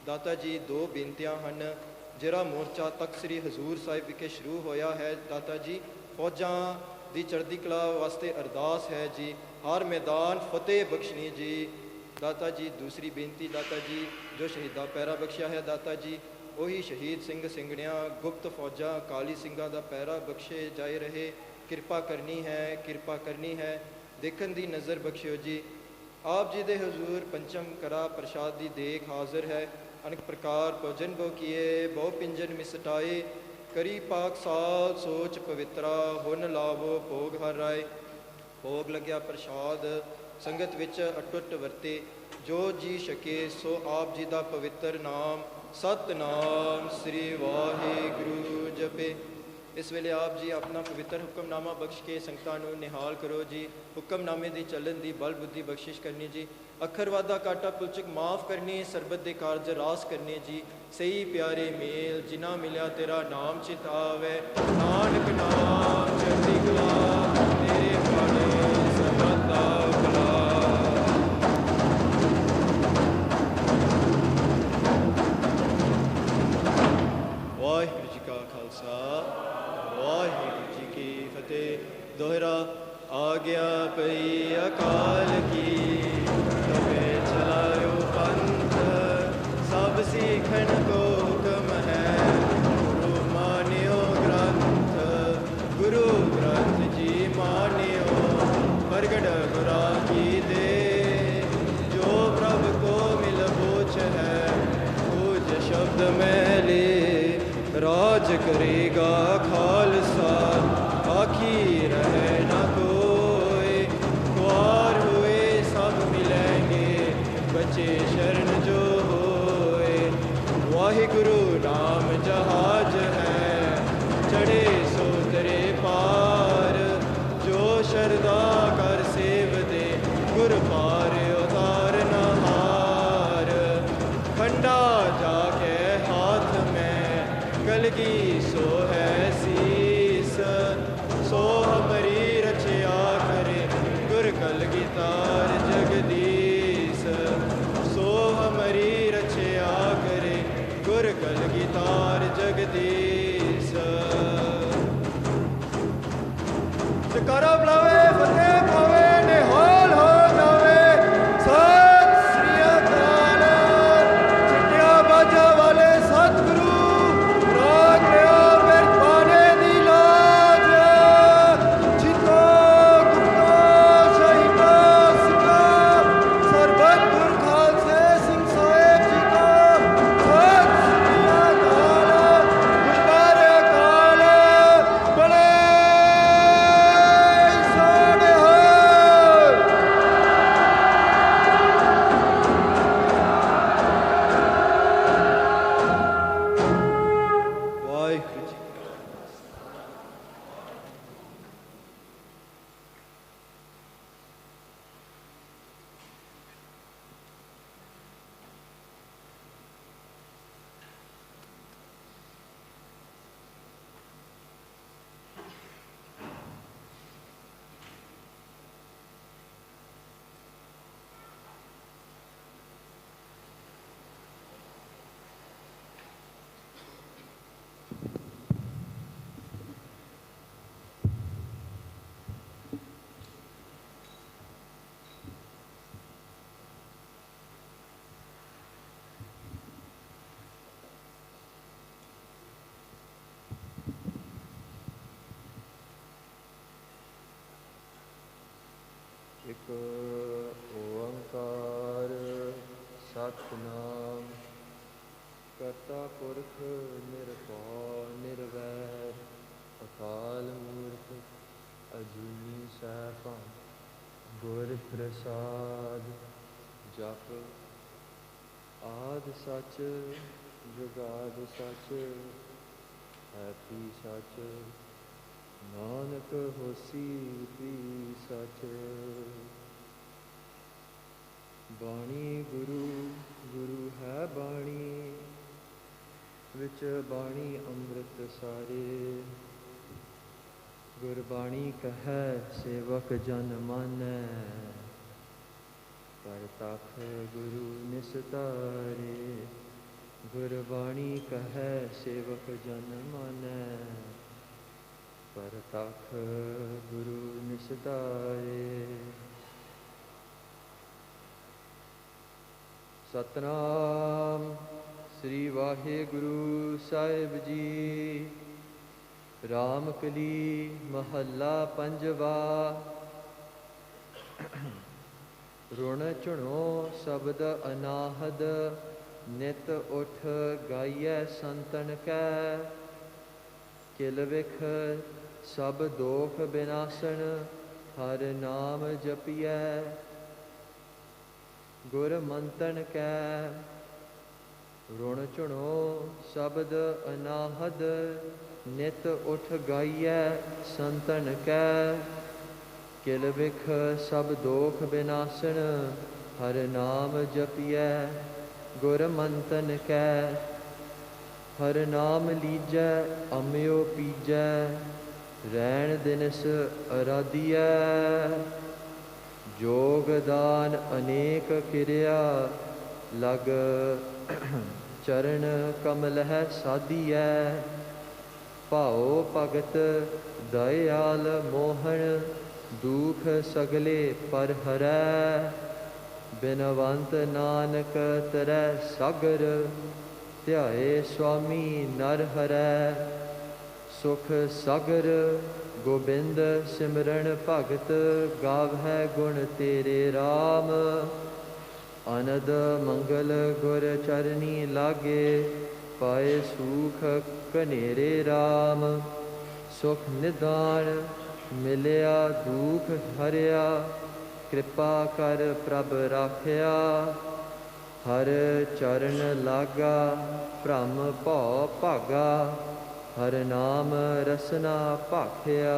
ਦਾਤਾ ਜੀ 2 ਬੇਨਤੀਆਂ ਹਨ। ਜਿਹੜਾ ਮੋਰਚਾ ਤਖਤ ਸ੍ਰੀ ਹਜ਼ੂਰ ਸਾਹਿਬ ਵਿਖੇ ਸ਼ੁਰੂ ਹੋਇਆ ਹੈ, ਦਾਤਾ ਜੀ ਫੌਜਾਂ ਦੀ ਚੜ੍ਹਦੀ ਕਲਾ ਵਾਸਤੇ ਅਰਦਾਸ ਹੈ ਜੀ। ਹਰ ਮੈਦਾਨ ਫਤਿਹ ਬਖਸ਼ਣੀ ਜੀ। ਦਾਤਾ ਜੀ ਦੂਸਰੀ ਬੇਨਤੀ, ਦਾਤਾ ਜੀ ਜੋ ਸ਼ਹੀਦਾਂ ਪਹਿਰਾ ਬਖਸ਼ਿਆ ਹੈ, ਦਾਤਾ ਜੀ ਉਹੀ ਸ਼ਹੀਦ ਸਿੰਘ ਸਿੰਘਣਿਆਂ ਗੁਪਤ ਫੌਜਾਂ ਕਾਲੀ ਸਿੰਘਾਂ ਦਾ ਪਹਿਰਾ ਬਖਸ਼ੇ ਜਾਏ ਰਹੇ। ਕਿਰਪਾ ਕਰਨੀ ਹੈ, ਕਿਰਪਾ ਕਰਨੀ ਹੈ, ਦੇਖਣ ਦੀ ਨਜ਼ਰ ਬਖਸ਼ਿਓ ਜੀ। ਆਪ ਜੀ ਦੇ ਹਜ਼ੂਰ ਪੰਚਮ ਕਰਾ ਪ੍ਰਸ਼ਾਦ ਦੀ ਦੇਖ ਹਾਜ਼ਰ ਹੈ। ਅਨੇਕ ਪ੍ਰਕਾਰ ਭੋਜਨ ਭੋ ਕੀਏ ਬਹੁ ਪਿੰਜਨ ਮਿਸਟਾਏ। ਕਰੀ ਪਾਕ ਸਾਲ ਸੋਚ ਪਵਿੱਤਰਾ ਹੁਨ ਲਾਵੋ ਭੋਗ ਹਰ ਰਾਏ। ਭੋਗ ਲੱਗਿਆ ਪ੍ਰਸ਼ਾਦ ਸੰਗਤ ਵਿੱਚ ਅਟੁੱਟ ਵਰਤੇ। ਜੋ ਜੀ ਛਕੇ ਸੋ ਆਪ ਜੀ ਦਾ ਪਵਿੱਤਰ ਨਾਮ ਸਤਨਾਮ ਸ੍ਰੀ ਵਾਹਿਗੁਰੂ ਜਪੇ। ਇਸ ਵੇਲੇ ਆਪ ਜੀ ਆਪਣਾ ਪਵਿੱਤਰ ਹੁਕਮਨਾਮਾ ਬਖਸ਼ ਕੇ ਸੰਗਤਾਂ ਨੂੰ ਨਿਹਾਲ ਕਰੋ ਜੀ। ਹੁਕਮਨਾਮੇ ਦੀ ਚੱਲਣ ਦੀ ਬਲ ਬੁੱਧੀ ਬਖਸ਼ਿਸ਼ ਕਰਨੀ ਜੀ। ਅੱਖਰ ਵਾਧਾ ਕਾਟਾ ਪੁਲਚਕ ਮਾਫ ਕਰਨੀ, ਸਰਬਤ ਦੇ ਕਾਰਜ ਰਾਸ ਕਰਨੇ ਜੀ। ਸਹੀ ਪਿਆਰੇ ਮੇਲ ਜਿਨ੍ਹਾਂ ਮਿਲਿਆ ਤੇਰਾ ਨਾਮ ਚਿਤ ਆਵੇ। ਨਾਨਕ ਨਾਮ ਚੜ੍ਹਦੀ ਕਲਾ ਤੇਰੇ ਬਾਣੇ ਸਰਬਤ ਦਾ ਭਲਾ। ਵਾਹਿਗੁਰੂ ਜੀ ਕਾ ਖਾਲਸਾ ਵਾਹਿਗੁਰੂ ਜੀ ਕੀ ਫਤਿਹ। ਦੋਹਰਾ ਆ ਗਿਆ ਪਈ ਅਕਾਲ ਕੀ ਤਵੇ राज करेगा खालसा, बाकी रहे न कोई। कुआर हुए सब मिलेंगे, बचे शरण जो होए। वाहिगुरु नाम जहाज है, चढ़े सो तरे पार। जो शरदा कर सेव दे, गुर पार उतार न हार। खंडा जाके हाथ में, कलगी सो है शीस। सो हमारी रचया करे, गुर कलगी तार जगदीश। सो हमारी रचया करे, गुर कलगी तार जगदीश। जयकारा बुलावे, फतेह पावे, निहाल हो जावे। सत श्री अकाल। चिट्टिया बाजा वाले सतगुरु, राग लिया बिरथ पाने दी लाज। जितो गुप्तो शहीदा सिखा, सरबत गुर खालसे सिंह साहिब जी का। सत श्री अकाल। गुजबार अकाल बड़े सोने हो। वाहिगुरु जी का ਇੱਕ ਓੰਕਾਰ ਸਤਿਨਾਮ ਕਰਤਾ ਪੁਰਖ ਨਿਰਭਉ ਨਿਰਵੈਰ ਅਕਾਲ ਮੂਰਤ ਅਜੂਨੀ ਸੈਭੰ ਗੁਰ ਪ੍ਰਸਾਦ ਜਪ ਆਦਿ ਸੱਚ ਜੁਗਾਦਿ ਸੱਚ ਹੈਪੀ ਸੱਚ ਨਾਨਕ ਹੋਸੀ ਵੀ ਸੱਚ। ਬਾਣੀ ਗੁਰੂ ਗੁਰੂ ਹੈ ਬਾਣੀ, ਵਿੱਚ ਬਾਣੀ ਅੰਮ੍ਰਿਤ ਸਾਰੇ। ਗੁਰਬਾਣੀ ਕਹੈ ਸੇਵਕ ਜਨ ਮਾਨੈ, ਪਰਤਖ ਗੁਰੂ ਨਿਸਤਾਰੇ। ਗੁਰਬਾਣੀ ਕਹੈ ਸੇਵਕ ਜਨ ਮਾਨੈ, ਪਰਤਖ ਗੁਰੂ ਨਿਸਤਾਰੇ। ਸਤਿਨਾਮ ਸ੍ਰੀ ਵਾਹਿਗੁਰੂ ਸਾਹਿਬ ਜੀ। ਰਾਮ ਕਲੀ ਮਹੱਲਾ ਪੰਜਵਾ। ਰੁਣ ਝੁਣੋ ਸ਼ਬਦ ਅਨਾਹਦ, ਨਿਤ ਉਠ ਗਾਈਐ ਸੰਤਨ ਕੈ। ਕਿਲ ਵਿਖ ਸਭ ਦੋਖ ਬਿਨਾਸਨ, ਹਰ ਨਾਮ ਜਪੀਐ ਗੁਰ ਮੰਤਨ ਕੈ। ਰੁਣ ਝੁਣੋ ਸ਼ਬਦ ਅਨਾਹਦ, ਨਿਤ ਉਠ ਗਾਈਐ ਸੰਤਨ ਕੈ। ਕਿਲ ਵਿਖ ਸਭ ਦੋਖ ਬਿਨਾਸਨ, ਹਰ ਨਾਮ ਜਪੀਐ ਗੁਰ ਮੰਤਨ ਕੈ। ਹਰ ਨਾਮ ਲੀਜੈ ਅੰਮ੍ਰਿਉ ਪੀਜੈ, ਰੈਣ ਦਿਨਸ ਅਰਾਧੀਐ। ਜੋਗ ਦਾਨ ਅਨੇਕ ਕਿਰਿਆ, ਲਗ ਚਰਨ ਕਮਲ ਹੈ ਸਾਧੀਐ। ਭਾਉ ਭਗਤ ਦਇਆਲ ਮੋਹਣ, ਦੁਖ ਸਗਲੇ ਪਰ ਹਰੈ। ਬਿਨਵੰਤ ਨਾਨਕ ਤਰੈ ਸਾਗਰ, ਧਿਆਏ ਸੁਆਮੀ ਨਰ ਹਰੈ। ਸੁਖ ਸਾਗਰ ਗੋਬਿੰਦ ਸਿਮਰਨ ਭਗਤ, ਗਾਵਹਿ ਗੁਣ ਤੇਰੇ RAM। ਅਨਦ ਮੰਗਲ ਗੁਰ ਚਰਨੀ ਲਾਗੇ, ਪਾਏ ਸੂਖ ਕਨੇਰੇ RAM, ਸੁਖ ਨਿਦਾਨ ਮਿਲਿਆ ਦੁਖ ਹਰਿਆ, ਕਿਰਪਾ ਕਰ ਪ੍ਰਭ ਰਾਖਿਆ। ਹਰ ਚਰਨ ਲਾਗਾ ਭ੍ਰਮ ਭਉ ਭਾਗਾ, ਹਰ ਨਾਮ ਰਸਨਾ ਭਾਖਿਆ।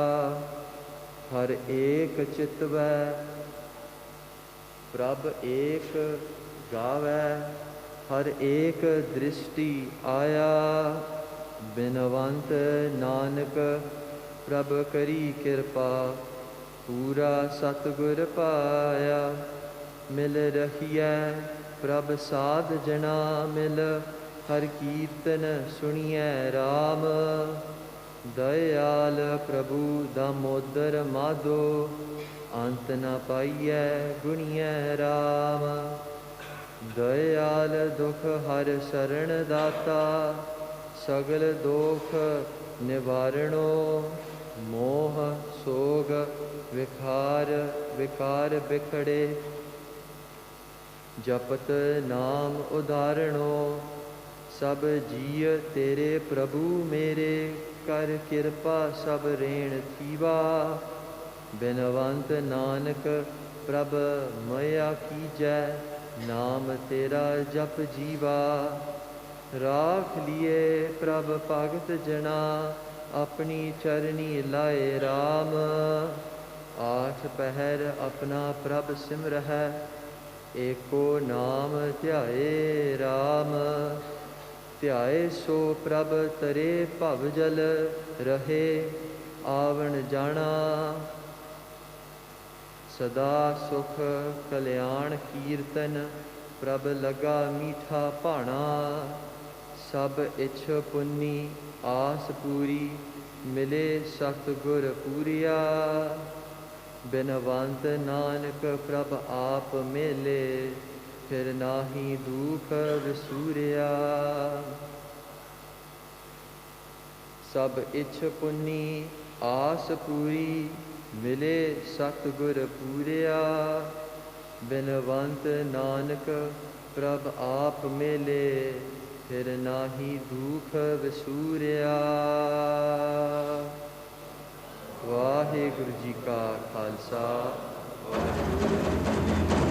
ਹਰ ਏਕ ਚਿਤਵੈ ਪ੍ਰਭ ਏਕ ਗਾਵੈ, ਹਰ ਏਕ ਦ੍ਰਿਸ਼ਟੀ ਆਇਆ। ਬਿਨਵੰਤ ਨਾਨਕ ਪ੍ਰਭ ਕਰੀ ਕਿਰਪਾ, ਪੂਰਾ ਸਤਿਗੁਰ ਪਾਇਆ। ਮਿਲ ਰਹੀਐ ਪ੍ਰਭ ਸਾਧ ਜਨਾ, ਮਿਲ ਹਰ ਕੀਰਤਨ ਸੁਣੀਐ RAM। ਦਇਆਲ ਪ੍ਰਭੂ ਦਾਮੋਦਰ ਮਾਧੋ, ਅੰਤ ਨ ਪਾਈਐ ਗੁਣੀਐ RAM। ਦਇਆਲ ਦੁਖ ਹਰ ਸਰਣ ਦਾਤਾ, ਸਗਲ ਦੋਖ ਨਿਵਾਰਣੋ। ਮੋਹ ਸੋਗ ਵਿਕਾਰ ਬਿਖੜੇ, ਜਪਤ ਨਾਮ ਉਦਾਰਣੋ। ਸਭ ਜੀਅ ਤੇਰੇ ਪ੍ਰਭੂ ਮੇਰੇ, ਕਰ ਕਿਰਪਾ ਸਭ ਰੇਣ ਥੀਵਾ। ਬਿਨਵੰਤ ਨਾਨਕ ਪ੍ਰਭ ਮਇਆ ਕੀਜੈ, ਨਾਮ ਤੇਰਾ ਜਪ ਜੀਵਾ। ਰਾਖ ਲੀਏ ਪ੍ਰਭ ਭਗਤ ਜਨਾ, ਆਪਣੀ ਚਰਨੀ ਲਾਏ RAM। ਆਠ ਪਹਿਰ ਆਪਣਾ ਪ੍ਰਭ ਸਿਮਰਹਿ, ਏਕੋ ਨਾਮ ਧਿਆਏ RAM। ਧਿਆਏ ਸੋ ਪ੍ਰਭ ਤਰੇ ਭਵ ਜਲ, ਰਹੇ ਆਵਣ ਜਾਣਾ। ਸਦਾ ਸੁਖ ਕਲਿਆਣ ਕੀਰਤਨ, ਪ੍ਰਭ ਲਗਾ ਮੀਠਾ ਭਾਣਾ। ਸਭ ਇਛ ਪੁੰਨੀ ਆਸ ਪੂਰੀ, ਮਿਲੇ ਸਤਿਗੁਰ ਪੂਰਿਆ। ਬਿਨਵੰਤ ਨਾਨਕ ਪ੍ਰਭ ਆਪ ਮੇਲੇ, ਫਿਰ ਨਾਹੀ ਦੁਖ ਵਿਸੂਰਿਆ। ਸਭ ਇਛ ਪੁੰਨੀ ਆਸ ਪੂਰੀ, ਮਿਲੇ ਸਤਿਗੁਰ ਪੂਰਿਆ। ਬਿਨਵੰਤ ਨਾਨਕ ਪ੍ਰਭ ਆਪ ਮੇਲੇ, ਫਿਰ ਨਾਹੀ ਦੁਖ ਵਿਸੂਰਿਆ। ਵਾਹਿਗੁਰੂ ਜੀ ਕਾ ਖਾਲਸਾ, ਵਾਹਿਗੁਰੂ ਜੀ ਕੀ ਫਤਿਹ।